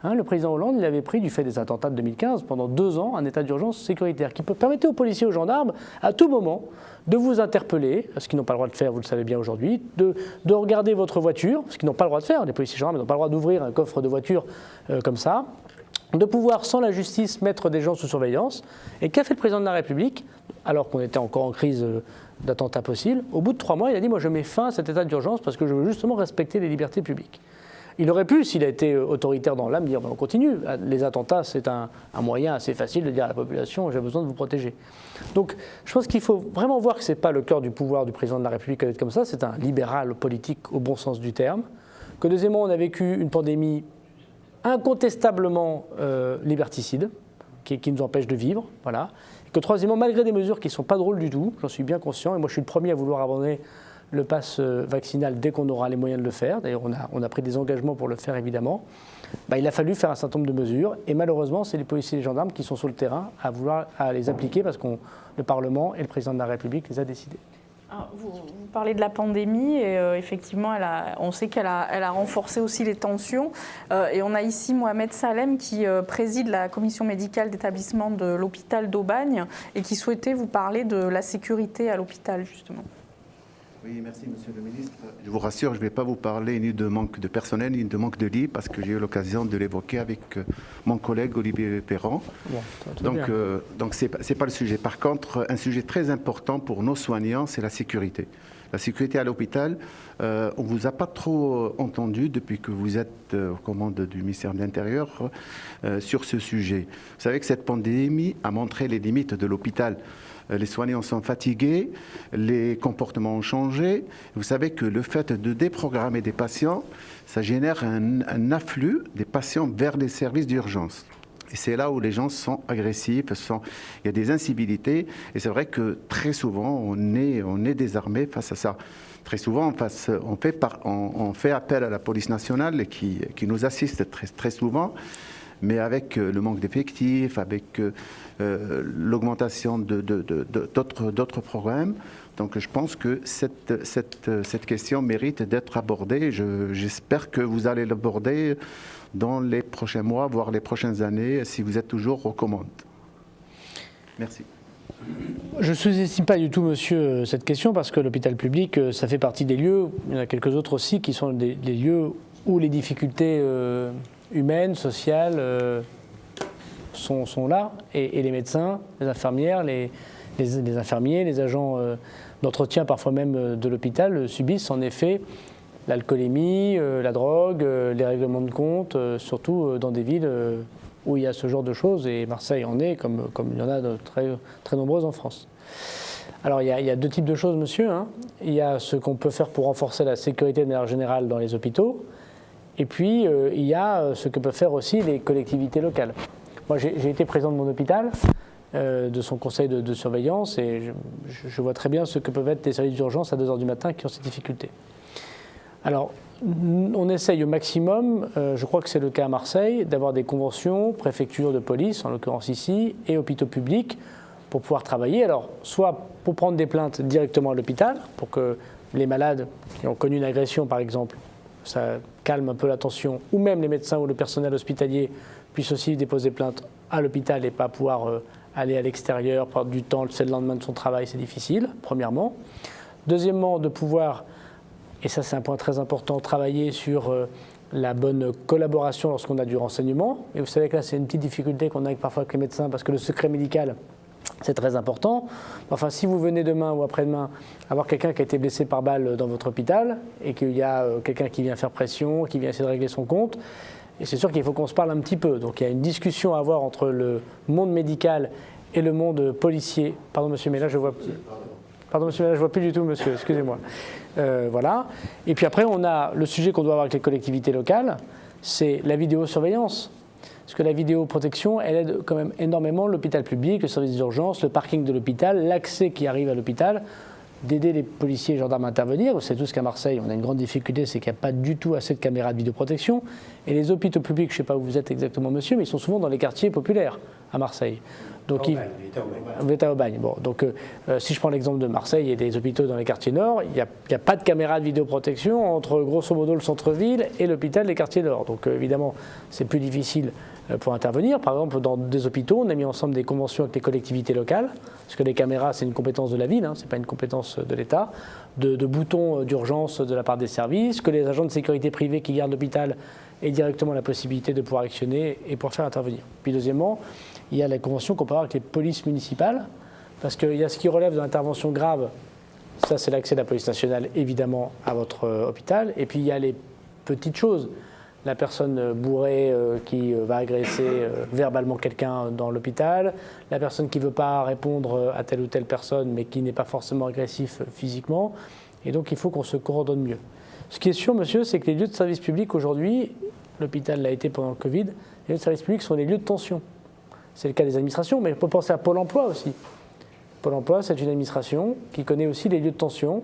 Le président Hollande, il avait pris, du fait des attentats de 2015, pendant 2 ans, un état d'urgence sécuritaire qui permettait aux policiers et aux gendarmes, à tout moment, de vous interpeller, ce qu'ils n'ont pas le droit de faire, vous le savez bien aujourd'hui, de regarder votre voiture, ce qu'ils n'ont pas le droit de faire, les policiers et gendarmes n'ont pas le droit d'ouvrir un coffre de voiture comme ça, de pouvoir, sans la justice, mettre des gens sous surveillance. Et qu'a fait le président de la République, alors qu'on était encore en crise d'attentats possibles? Au bout de 3 mois, il a dit, moi je mets fin à cet état d'urgence parce que je veux justement respecter les libertés publiques. Il aurait pu, s'il a été autoritaire dans l'âme, dire on continue. Les attentats, c'est un moyen assez facile de dire à la population j'ai besoin de vous protéger. Donc je pense qu'il faut vraiment voir que ce n'est pas le cœur du pouvoir du président de la République d'être comme ça, c'est un libéral politique au bon sens du terme. Que deuxièmement, on a vécu une pandémie incontestablement liberticide, qui nous empêche de vivre. Voilà. Et que troisièmement, malgré des mesures qui ne sont pas drôles du tout, j'en suis bien conscient, et moi je suis le premier à vouloir abandonner le pass vaccinal dès qu'on aura les moyens de le faire. D'ailleurs, on a pris des engagements pour le faire, évidemment. Il a fallu faire un certain nombre de mesures. Et malheureusement, c'est les policiers et les gendarmes qui sont sur le terrain à les appliquer parce que le Parlement et le président de la République les a décidés. Alors, vous parlez de la pandémie et effectivement, on sait qu'elle a renforcé aussi les tensions. Et on a ici Mohamed Salem qui préside la commission médicale d'établissement de l'hôpital d'Aubagne et qui souhaitait vous parler de la sécurité à l'hôpital, justement. Oui, merci Monsieur le Ministre. Je vous rassure, je ne vais pas vous parler ni de manque de personnel, ni de manque de lits, parce que j'ai eu l'occasion de l'évoquer avec mon collègue Olivier Perran. Bon, donc c'est pas le sujet. Par contre, un sujet très important pour nos soignants, c'est la sécurité. La sécurité à l'hôpital, on ne vous a pas trop entendu depuis que vous êtes aux commandes du ministère de l'Intérieur sur ce sujet. Vous savez que cette pandémie a montré les limites de l'hôpital. Les soignants sont fatigués, les comportements ont changé. Vous savez que le fait de déprogrammer des patients, ça génère un afflux des patients vers les services d'urgence. Et c'est là où les gens sont agressifs, il y a des incivilités. Et c'est vrai que très souvent, on est désarmé face à ça. Très souvent, on fait appel à la police nationale qui nous assiste très souvent. Mais avec le manque d'effectifs, avec l'augmentation d'autres programmes. Donc je pense que cette question mérite d'être abordée. J'espère que vous allez l'aborder dans les prochains mois, voire les prochaines années, si vous êtes toujours aux commandes. Merci. Je ne sous-estime pas du tout, monsieur, cette question, parce que l'hôpital public, ça fait partie des lieux, il y en a quelques autres aussi, qui sont des lieux où les difficultés humaines, sociales, sont là. Et les médecins, les infirmières, les infirmiers, les agents d'entretien, parfois même de l'hôpital, subissent en effet l'alcoolémie, la drogue, les règlements de compte, surtout dans des villes où il y a ce genre de choses. Et Marseille en est, comme il y en a de très nombreuses en France. Alors il y a deux types de choses, monsieur. Il y a ce qu'on peut faire pour renforcer la sécurité de manière générale dans les hôpitaux. Et puis, il y a ce que peuvent faire aussi les collectivités locales. Moi, j'ai été président de mon hôpital, de son conseil de surveillance, et je vois très bien ce que peuvent être les services d'urgence à 2h du matin qui ont ces difficultés. Alors, on essaye au maximum, je crois que c'est le cas à Marseille, d'avoir des conventions, préfecture de police, en l'occurrence ici, et hôpitaux publics, pour pouvoir travailler. Alors, soit pour prendre des plaintes directement à l'hôpital, pour que les malades qui ont connu une agression, par exemple, ça calme un peu la tension, ou même les médecins ou le personnel hospitalier puissent aussi déposer plainte à l'hôpital et pas pouvoir aller à l'extérieur, prendre du temps, c'est le lendemain de son travail, c'est difficile, premièrement. Deuxièmement, de pouvoir, et ça c'est un point très important, travailler sur la bonne collaboration lorsqu'on a du renseignement. Et vous savez que là c'est une petite difficulté qu'on a parfois avec les médecins, parce que le secret médical, c'est très important. Enfin, si vous venez demain ou après-demain avoir quelqu'un qui a été blessé par balle dans votre hôpital et qu'il y a quelqu'un qui vient faire pression, qui vient essayer de régler son compte, et c'est sûr qu'il faut qu'on se parle un petit peu. Donc il y a une discussion à avoir entre le monde médical et le monde policier. Pardon, monsieur, mais là je vois... Pardon, monsieur, mais là je vois plus du tout, monsieur, excusez-moi. Voilà. Et puis après, on a le sujet qu'on doit avoir avec les collectivités locales, c'est la vidéosurveillance. Parce que la vidéoprotection, elle aide quand même énormément l'hôpital public, le service d'urgence, le parking de l'hôpital, l'accès qui arrive à l'hôpital, d'aider les policiers et gendarmes à intervenir. Vous savez tous qu'à Marseille, on a une grande difficulté, c'est qu'il n'y a pas du tout assez de caméras de vidéoprotection. Et les hôpitaux publics, je ne sais pas où vous êtes exactement, monsieur, mais ils sont souvent dans les quartiers populaires à Marseille. Donc, vous êtes à Aubagne. Bon, donc, si je prends l'exemple de Marseille et des hôpitaux dans les quartiers nord, il n'y a pas de caméras de vidéoprotection entre grosso modo le centre-ville et l'hôpital des quartiers nord. Donc évidemment, c'est plus difficile pour intervenir. Par exemple, dans des hôpitaux, on a mis ensemble des conventions avec les collectivités locales, parce que les caméras, c'est une compétence de la ville, ce n'est pas une compétence de l'État, de boutons d'urgence de la part des services, que les agents de sécurité privée qui gardent l'hôpital aient directement la possibilité de pouvoir actionner et pouvoir faire intervenir. Puis deuxièmement, il y a la convention qu'on peut avoir avec les polices municipales, parce qu'il y a ce qui relève de l'intervention grave, ça c'est l'accès de la police nationale évidemment à votre hôpital, et puis il y a les petites choses, la personne bourrée qui va agresser verbalement quelqu'un dans l'hôpital, la personne qui ne veut pas répondre à telle ou telle personne mais qui n'est pas forcément agressif physiquement. Et donc il faut qu'on se coordonne mieux. Ce qui est sûr, monsieur, c'est que les lieux de service public aujourd'hui, l'hôpital l'a été pendant le Covid, les lieux de service public sont des lieux de tension. C'est le cas des administrations, mais on peut penser à Pôle emploi aussi. Pôle emploi, c'est une administration qui connaît aussi les lieux de tension.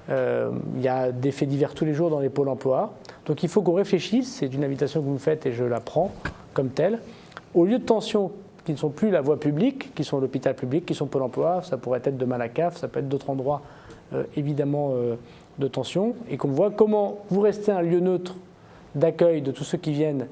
Il y a des faits divers tous les jours dans les pôles emploi. Donc il faut qu'on réfléchisse, c'est une invitation que vous me faites et je la prends comme telle, aux lieux de tension qui ne sont plus la voie publique, qui sont l'hôpital public, qui sont Pôle emploi, ça pourrait être de Malakoff, ça peut être d'autres endroits évidemment de tension, et qu'on voit comment vous restez un lieu neutre d'accueil de tous ceux qui viennent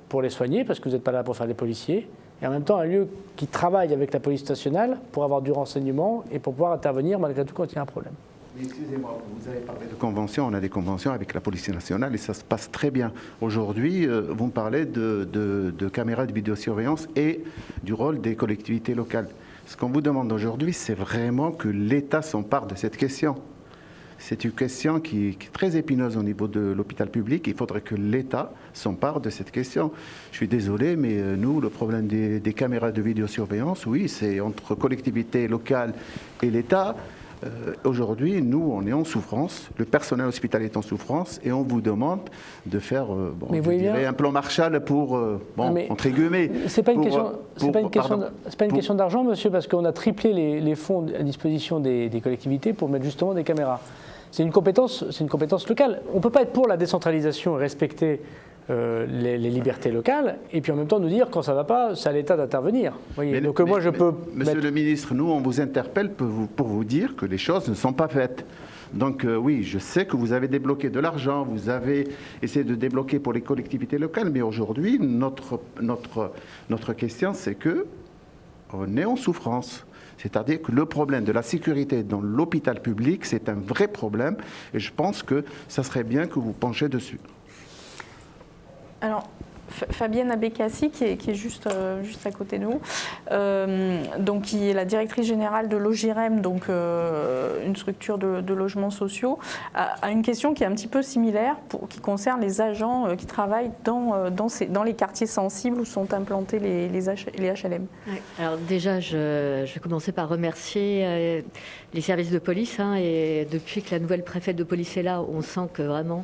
pour les soigner, parce que vous n'êtes pas là pour faire des policiers, et en même temps un lieu qui travaille avec la police nationale pour avoir du renseignement et pour pouvoir intervenir malgré tout quand il y a un problème. Mais excusez-moi, vous avez parlé de conventions, on a des conventions avec la police nationale et ça se passe très bien. Aujourd'hui, vous me parlez de caméras de vidéosurveillance et du rôle des collectivités locales. Ce qu'on vous demande aujourd'hui, c'est vraiment que l'État s'empare de cette question. C'est une question qui est très épineuse au niveau de l'hôpital public. Il faudrait que l'État s'empare de cette question. Je suis désolé, mais nous, le problème des caméras de vidéosurveillance, oui, c'est entre collectivités locales et l'État. Aujourd'hui, nous, on est en souffrance, le personnel hospitalier est en souffrance et on vous demande de faire un plan Marshall pour, entre guillemets. Ce n'est pas une question d'argent, monsieur, parce qu'on a triplé les fonds à disposition des collectivités pour mettre justement des caméras. C'est une compétence locale. On ne peut pas être pour la décentralisation et respecter les libertés locales, et puis en même temps nous dire quand ça ne va pas, c'est à l'État d'intervenir. Monsieur le ministre, nous on vous interpelle pour vous dire que les choses ne sont pas faites. Donc oui, je sais que vous avez débloqué de l'argent, vous avez essayé de débloquer pour les collectivités locales, mais aujourd'hui notre question c'est que on est en souffrance. C'est-à-dire que le problème de la sécurité dans l'hôpital public, c'est un vrai problème, et je pense que ça serait bien que vous penchiez dessus. Alors, Fabienne Abécassi, qui est juste à côté de nous, donc, qui est la directrice générale de Logirem, donc une structure de logements sociaux, a une question qui est un petit peu similaire, qui concerne les agents qui travaillent dans les quartiers sensibles où sont implantés les HLM. Oui. Alors déjà, je vais commencer par remercier les services de police, et depuis que la nouvelle préfète de police est là, on sent que vraiment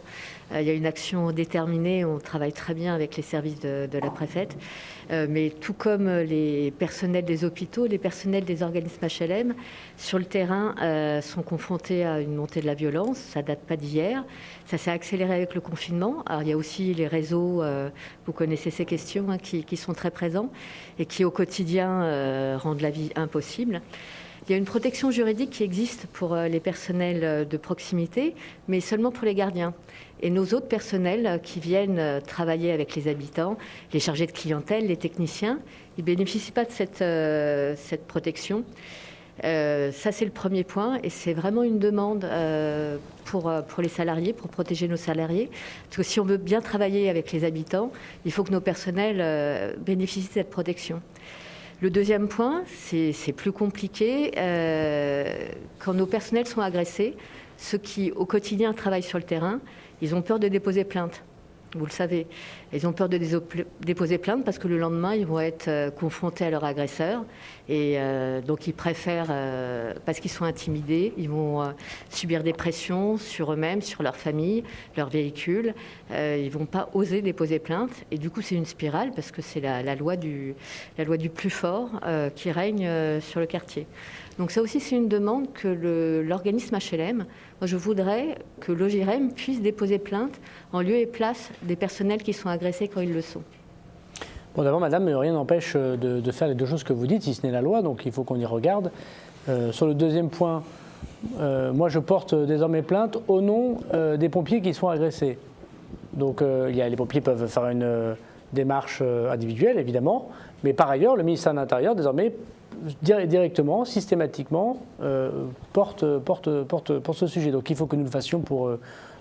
il y a une action déterminée, on travaille très bien avec les services de la préfète, mais tout comme les personnels des hôpitaux, les personnels des organismes HLM, sur le terrain, sont confrontés à une montée de la violence. Ça ne date pas d'hier, ça s'est accéléré avec le confinement. Alors il y a aussi les réseaux, vous connaissez ces questions, qui sont très présents et qui au quotidien rendent la vie impossible. Il y a une protection juridique qui existe pour les personnels de proximité, mais seulement pour les gardiens. Et nos autres personnels qui viennent travailler avec les habitants, les chargés de clientèle, les techniciens, ils ne bénéficient pas de cette protection. Ça, c'est le premier point, et c'est vraiment une demande pour les salariés, pour protéger nos salariés. Parce que si on veut bien travailler avec les habitants, il faut que nos personnels bénéficient de cette protection. Le deuxième point, c'est plus compliqué. Quand nos personnels sont agressés, ceux qui, au quotidien, travaillent sur le terrain, ils ont peur de déposer plainte. Vous le savez. Ils ont peur de déposer plainte parce que le lendemain, ils vont être confrontés à leur agresseur. Et donc, ils préfèrent, parce qu'ils sont intimidés, ils vont subir des pressions sur eux-mêmes, sur leur famille, leur véhicule. Ils ne vont pas oser déposer plainte. Et du coup, c'est une spirale parce que c'est la loi du plus fort qui règne sur le quartier. Donc ça aussi, c'est une demande que l'organisme HLM, moi je voudrais que Logirem puisse déposer plainte en lieu et place des personnels qui sont agressés quand ils le sont. Bon, d'abord, madame, rien n'empêche de faire les deux choses que vous dites, si ce n'est la loi, donc il faut qu'on y regarde. Sur le deuxième point, moi je porte désormais plainte au nom des pompiers qui sont agressés. Donc les pompiers peuvent faire une démarche individuelle, évidemment, mais par ailleurs, le ministère de l'Intérieur, désormais, directement, systématiquement, porte ce sujet. Donc il faut que nous le fassions pour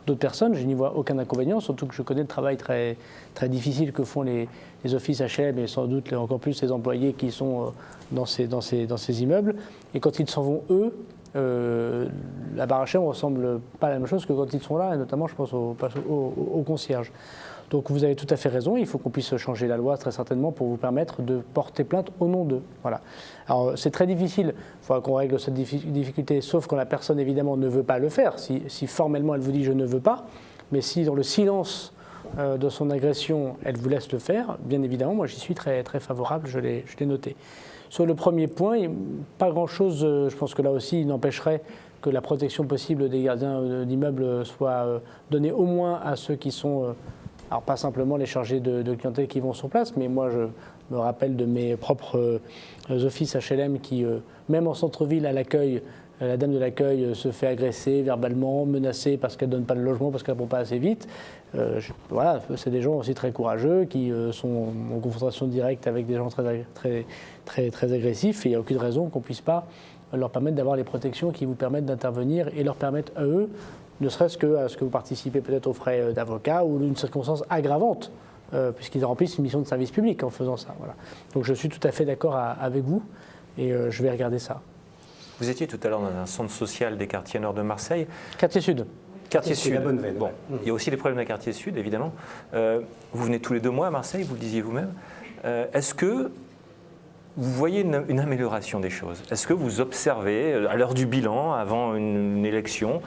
d'autres personnes, je n'y vois aucun inconvénient, surtout que je connais le travail très, très difficile que font les offices HLM et sans doute encore plus les employés qui sont dans ces immeubles. Et quand ils s'en vont, eux, la barre HLM ne ressemble pas à la même chose que quand ils sont là, et notamment je pense aux concierges. Donc vous avez tout à fait raison, il faut qu'on puisse changer la loi très certainement pour vous permettre de porter plainte au nom d'eux. Voilà. Alors c'est très difficile, il faudra qu'on règle cette difficulté, sauf quand la personne évidemment ne veut pas le faire. Si formellement elle vous dit je ne veux pas, mais si dans le silence de son agression elle vous laisse le faire, bien évidemment moi j'y suis très, très favorable, je l'ai noté. Sur le premier point, pas grand-chose, je pense que là aussi il n'empêcherait que la protection possible des gardiens d'immeubles soit donnée au moins à ceux qui sont... alors pas simplement les chargés de clientèle qui vont sur place, mais moi je me rappelle de mes propres offices HLM qui, même en centre-ville à l'accueil, la dame de l'accueil se fait agresser verbalement, menacée parce qu'elle ne donne pas de logement, parce qu'elle ne répond pas assez vite. Voilà, c'est des gens aussi très courageux qui sont en confrontation directe avec des gens très agressifs et il n'y a aucune raison qu'on ne puisse pas leur permettre d'avoir les protections qui vous permettent d'intervenir et leur permettent à eux ne serait-ce que à ce que vous participez peut-être aux frais d'avocat ou d'une circonstance aggravante, puisqu'ils remplissent une mission de service public en faisant ça. Voilà. Donc je suis tout à fait d'accord avec vous et je vais regarder ça. Vous étiez tout à l'heure dans un centre social des quartiers nord de Marseille. Quartier Sud. Quartier Sud. La bonne veine. Bon, il y a aussi les problèmes d'un quartier Sud, évidemment. Vous venez tous les 2 mois à Marseille, vous le disiez vous-même. Est-ce que vous voyez une amélioration des choses? Est-ce que vous observez, à l'heure du bilan, avant une élection,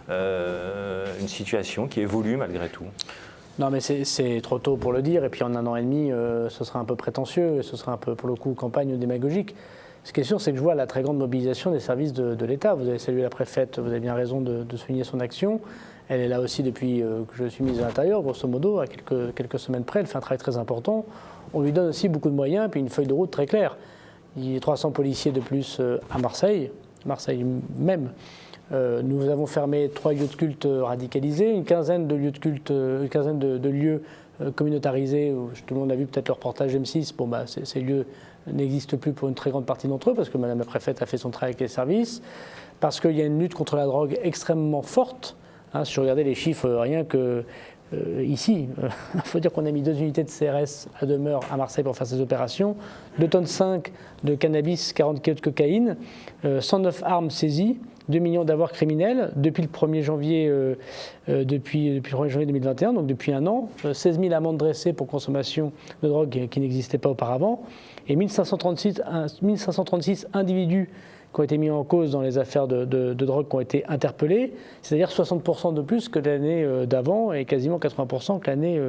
une situation qui évolue malgré tout? Non mais c'est trop tôt pour le dire et puis en 1 an et demi ce sera un peu prétentieux, ce sera un peu pour le coup campagne démagogique. Ce qui est sûr c'est que je vois la très grande mobilisation des services de l'État. Vous avez salué la préfète, vous avez bien raison de souligner son action. Elle est là aussi depuis que je suis ministre de l'Intérieur, grosso modo, à quelques semaines près, elle fait un travail très important. On lui donne aussi beaucoup de moyens et puis une feuille de route très claire. Il y a 300 policiers de plus à Marseille même. Nous avons fermé 3 lieux de culte radicalisés, une quinzaine de lieux de culte, une quinzaine de lieux communautarisés. Où tout le monde a vu peut-être le reportage M6. Bon, bah, ces lieux n'existent plus pour une très grande partie d'entre eux parce que Madame la préfète a fait son travail avec les services, parce qu'il y a une lutte contre la drogue extrêmement forte. Hein, si je regardais les chiffres, rien que ici, il faut dire qu'on a mis 2 unités de CRS à demeure à Marseille pour faire ces opérations, 2,5 tonnes de cannabis, 40 kg de cocaïne, 109 armes saisies, 2 millions d'avoirs criminels depuis le 1er janvier, depuis le 1er janvier 2021, donc depuis 1 an, 16 000 amendes dressées pour consommation de drogue qui n'existaient pas auparavant, et 1536 individus qui ont été mis en cause dans les affaires de drogue qui ont été interpellés, c'est-à-dire 60% de plus que l'année d'avant et quasiment 80% que l'année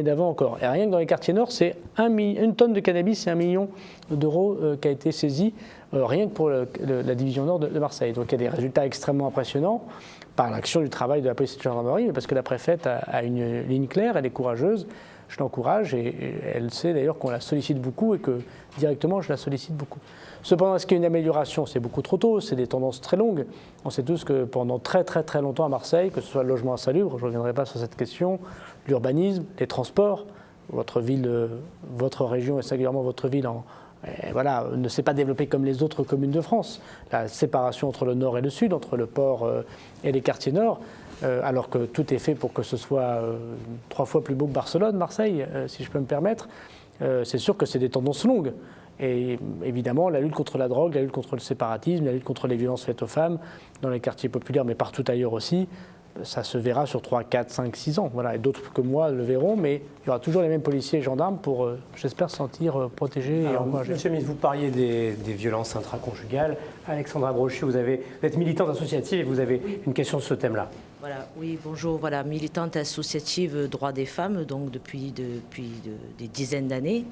d'avant encore. Et rien que dans les quartiers nord, c'est 1 tonne de cannabis et 1 million d'euros qui a été saisi, rien que pour la division nord de Marseille. Donc il y a des résultats extrêmement impressionnants par l'action du travail de la police et de la gendarmerie, mais parce que la préfète a une ligne claire, elle est courageuse. Je l'encourage et elle sait d'ailleurs qu'on la sollicite beaucoup et que directement je la sollicite beaucoup. Cependant, est-ce qu'il y a une amélioration? C'est beaucoup trop tôt, c'est des tendances très longues. On sait tous que pendant très longtemps à Marseille, que ce soit le logement insalubre, je ne reviendrai pas sur cette question, l'urbanisme, les transports, votre ville, votre région et singulièrement votre ville ne s'est pas développée comme les autres communes de France. La séparation entre le nord et le sud, entre le port et les quartiers nord, alors que tout est fait pour que ce soit 3 fois plus beau que Barcelone, Marseille, si je peux me permettre, c'est sûr que c'est des tendances longues. Et évidemment, la lutte contre la drogue, la lutte contre le séparatisme, la lutte contre les violences faites aux femmes, dans les quartiers populaires, mais partout ailleurs aussi, ça se verra sur 3, 4, 5, 6 ans. Voilà. Et d'autres que moi le verront, mais il y aura toujours les mêmes policiers et gendarmes pour, j'espère, se sentir protégés et encouragés. Monsieur le ministre, vous parliez des violences intraconjugales. Alexandra Brochu, vous êtes militante associative et vous avez une question sur ce thème-là. Voilà, oui, bonjour. Voilà, militante associative droits des femmes, donc depuis des dizaines d'années.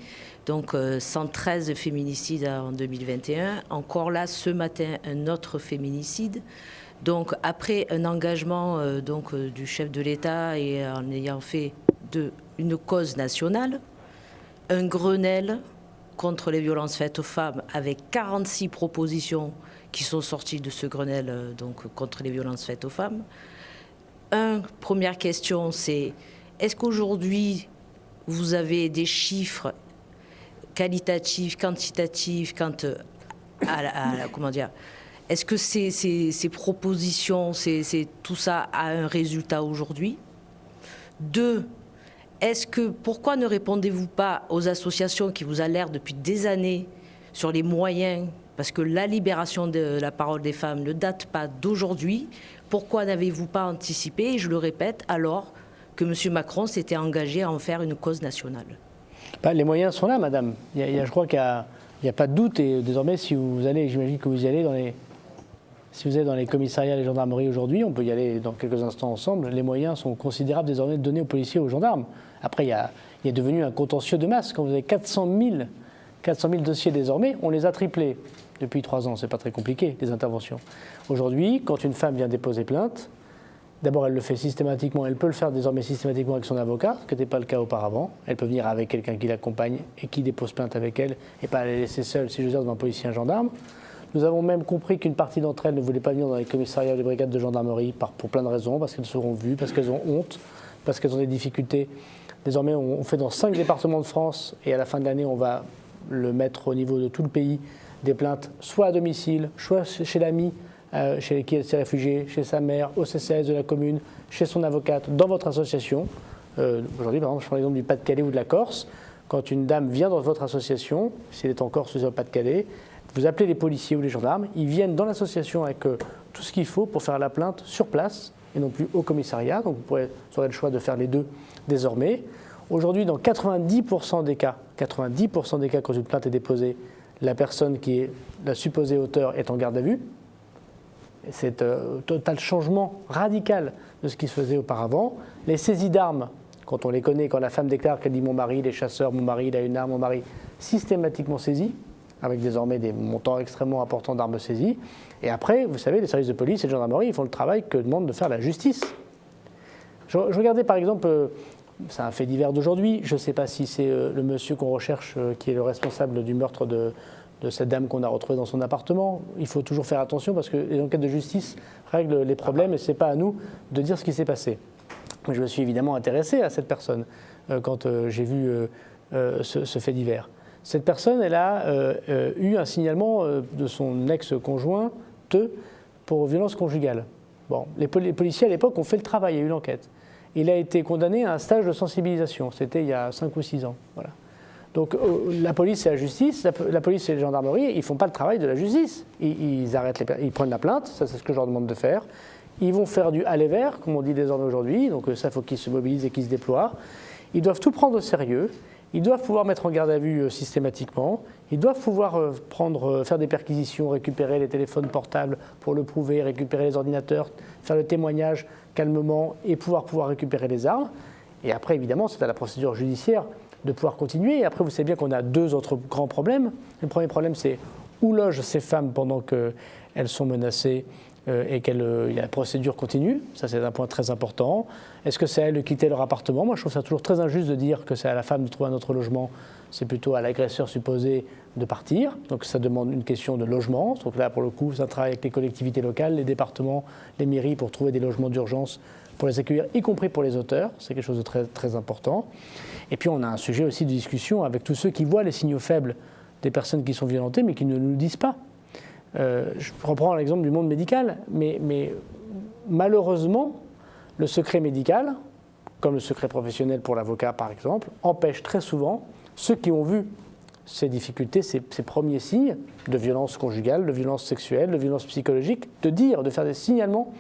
Donc 113 féminicides en 2021. Encore là, ce matin, un autre féminicide. Donc après un engagement du chef de l'État et en ayant fait une cause nationale, un Grenelle contre les violences faites aux femmes avec 46 propositions qui sont sorties de ce Grenelle contre les violences faites aux femmes. Première question, c'est est-ce qu'aujourd'hui vous avez des chiffres qualitatifs, quantitatifs quant à Est-ce que ces propositions, tout ça a un résultat aujourd'hui? 2, pourquoi ne répondez-vous pas aux associations qui vous alertent depuis des années sur les moyens? Parce que la libération de la parole des femmes ne date pas d'aujourd'hui. Pourquoi n'avez-vous pas anticipé, et je le répète, alors que M. Macron s'était engagé à en faire une cause nationale? Les moyens sont là, madame. Je crois qu'il n'y a pas de doute. Et désormais, si vous allez, j'imagine que vous y allez si vous êtes dans les commissariats et les gendarmeries aujourd'hui, on peut y aller dans quelques instants ensemble, les moyens sont considérables désormais donnés aux policiers et aux gendarmes. Après, il est devenu un contentieux de masse. Quand vous avez 400 000 dossiers désormais, on les a triplés depuis 3 ans. C'est pas très compliqué, les interventions. Aujourd'hui, quand une femme vient déposer plainte, d'abord elle le fait systématiquement, elle peut le faire désormais systématiquement avec son avocat, ce qui n'était pas le cas auparavant. Elle peut venir avec quelqu'un qui l'accompagne et qui dépose plainte avec elle, et pas la laisser seule, si je veux dire, devant un policier et un gendarme. Nous avons même compris qu'une partie d'entre elles ne voulaient pas venir dans les commissariats ou les brigades de gendarmerie pour plein de raisons, parce qu'elles seront vues, parce qu'elles ont honte, parce qu'elles ont des difficultés. Désormais, on fait dans 5 départements de France, et à la fin de l'année, on va le mettre au niveau de tout le pays, des plaintes, soit à domicile, soit chez l'ami, chez qui elle s'est réfugiée, chez sa mère, au CCAS de la commune, chez son avocate, dans votre association. Aujourd'hui, par exemple, je prends l'exemple du Pas-de-Calais ou de la Corse. Quand une dame vient dans votre association, si elle est en Corse ou au Pas-de-Calais, vous appelez les policiers ou les gendarmes, ils viennent dans l'association avec tout ce qu'il faut pour faire la plainte sur place et non plus au commissariat. Donc vous aurez le choix de faire les deux désormais. Aujourd'hui, dans 90% des cas, quand une plainte est déposée, la personne qui est la supposée auteur est en garde à vue. C'est un total changement radical de ce qui se faisait auparavant. Les saisies d'armes, quand on les connaît, quand la femme déclare qu'elle dit « mon mari, il est chasseur, mon mari, il a une arme, mon mari », systématiquement saisi, avec désormais des montants extrêmement importants d'armes saisies. Et après, vous savez, les services de police et de gendarmerie, ils font le travail que demande de faire la justice. Je regardais par exemple, c'est un fait divers d'aujourd'hui, je ne sais pas si c'est le monsieur qu'on recherche qui est le responsable du meurtre de cette dame qu'on a retrouvée dans son appartement. Il faut toujours faire attention parce que les enquêtes de justice règlent les problèmes et ce n'est pas à nous de dire ce qui s'est passé. Mais je me suis évidemment intéressé à cette personne quand j'ai vu ce fait divers. Cette personne, elle a eu un signalement de son ex-conjoint pour violence conjugale. Bon, les policiers à l'époque ont fait le travail, il y a eu l'enquête. Il a été condamné à un stage de sensibilisation, c'était il y a 5 ou 6 ans. Voilà. Donc la police et la justice, la police et les gendarmeries, ils ne font pas le travail de la justice. Ils prennent la plainte, ça c'est ce que je leur demande de faire. Ils vont faire du aller vers, comme on dit désormais aujourd'hui, donc ça il faut qu'ils se mobilisent et qu'ils se déploient. Ils doivent tout prendre au sérieux. Ils doivent pouvoir mettre en garde à vue systématiquement. Ils doivent pouvoir faire des perquisitions, récupérer les téléphones portables pour le prouver, récupérer les ordinateurs, faire le témoignage calmement et pouvoir récupérer les armes. Et après, évidemment, c'est à la procédure judiciaire de pouvoir continuer. Et après, vous savez bien qu'on a 2 autres grands problèmes. Le premier problème, c'est où logent ces femmes pendant qu'elles sont menacées et la procédure continue. Ça, c'est un point très important. Est-ce que c'est à elle de quitter leur appartement? Moi, je trouve ça toujours très injuste de dire que c'est à la femme de trouver un autre logement. C'est plutôt à l'agresseur supposé de partir. Donc, ça demande une question de logement. Donc là, pour le coup, ça travaille avec les collectivités locales, les départements, les mairies pour trouver des logements d'urgence pour les accueillir, y compris pour les auteurs. C'est quelque chose de très, très important. Et puis, on a un sujet aussi de discussion avec tous ceux qui voient les signaux faibles des personnes qui sont violentées, mais qui ne nous le disent pas. Je reprends l'exemple du monde médical, mais malheureusement, le secret médical, comme le secret professionnel pour l'avocat par exemple, empêche très souvent ceux qui ont vu ces difficultés, ces premiers signes de violence conjugale, de violence sexuelle, de violence psychologique, de faire des signalements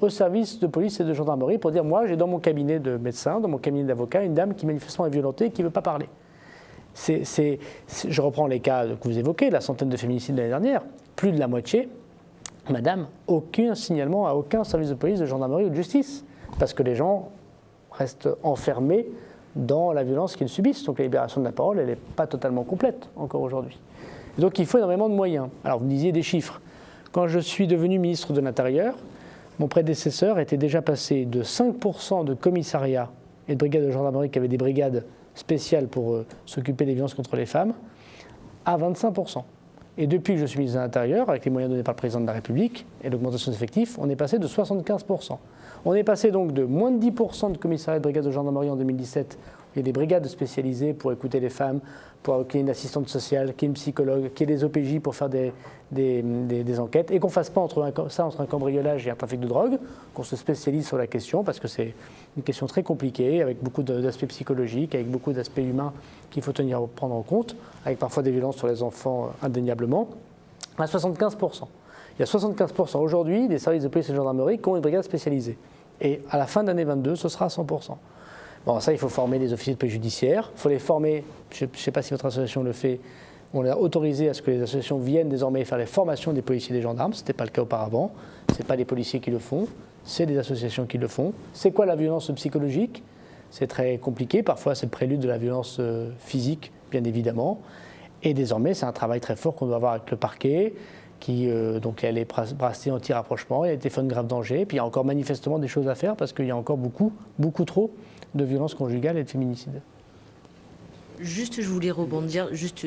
au service de police et de gendarmerie pour dire « moi, j'ai dans mon cabinet de médecin, dans mon cabinet d'avocat, une dame qui manifestement est violentée et qui ne veut pas parler ». Je reprends les cas que vous évoquez, la centaine de féminicides l'année dernière, plus de la moitié, madame, aucun signalement à aucun service de police, de gendarmerie ou de justice, parce que les gens restent enfermés dans la violence qu'ils subissent. Donc la libération de la parole, elle n'est pas totalement complète encore aujourd'hui. Donc il faut énormément de moyens. Alors vous me disiez des chiffres. Quand je suis devenu ministre de l'Intérieur, mon prédécesseur était déjà passé de 5% de commissariats et de brigades de gendarmerie qui avaient des brigades spéciales pour s'occuper des violences contre les femmes, à 25%. Et depuis que je suis ministre de l'Intérieur, avec les moyens donnés par le président de la République et l'augmentation des effectifs, on est passé de 75%. On est passé donc de moins de 10% de commissariats de brigades de gendarmerie en 2017 Il y a des brigades spécialisées pour écouter les femmes, pour qu'il y ait une assistante sociale, qu'il y ait une psychologue, qu'il y ait des OPJ pour faire des enquêtes, et qu'on ne fasse pas entre un cambriolage et un trafic de drogue, qu'on se spécialise sur la question, parce que c'est une question très compliquée, avec beaucoup d'aspects psychologiques, avec beaucoup d'aspects humains qu'il faut prendre en compte, avec parfois des violences sur les enfants indéniablement, à 75%. Il y a 75% aujourd'hui des services de police et de gendarmerie qui ont une brigade spécialisée. Et à la fin de l'année 22, ce sera 100%. Bon, ça, il faut former des officiers de police judiciaire. Il faut les former, je ne sais pas si votre association le fait, on a autorisé à ce que les associations viennent désormais faire les formations des policiers et des gendarmes. Ce n'était pas le cas auparavant. Ce n'est pas les policiers qui le font, c'est des associations qui le font. C'est quoi la violence psychologique? C'est très compliqué. Parfois, c'est le prélude de la violence physique, bien évidemment. Et désormais, c'est un travail très fort qu'on doit avoir avec le parquet, donc il y a les bracelets anti-rapprochement, il y a les téléphones grave danger, puis il y a encore manifestement des choses à faire parce qu'il y a encore beaucoup trop de violences conjugales et de féminicides. Juste, je voulais rebondir, juste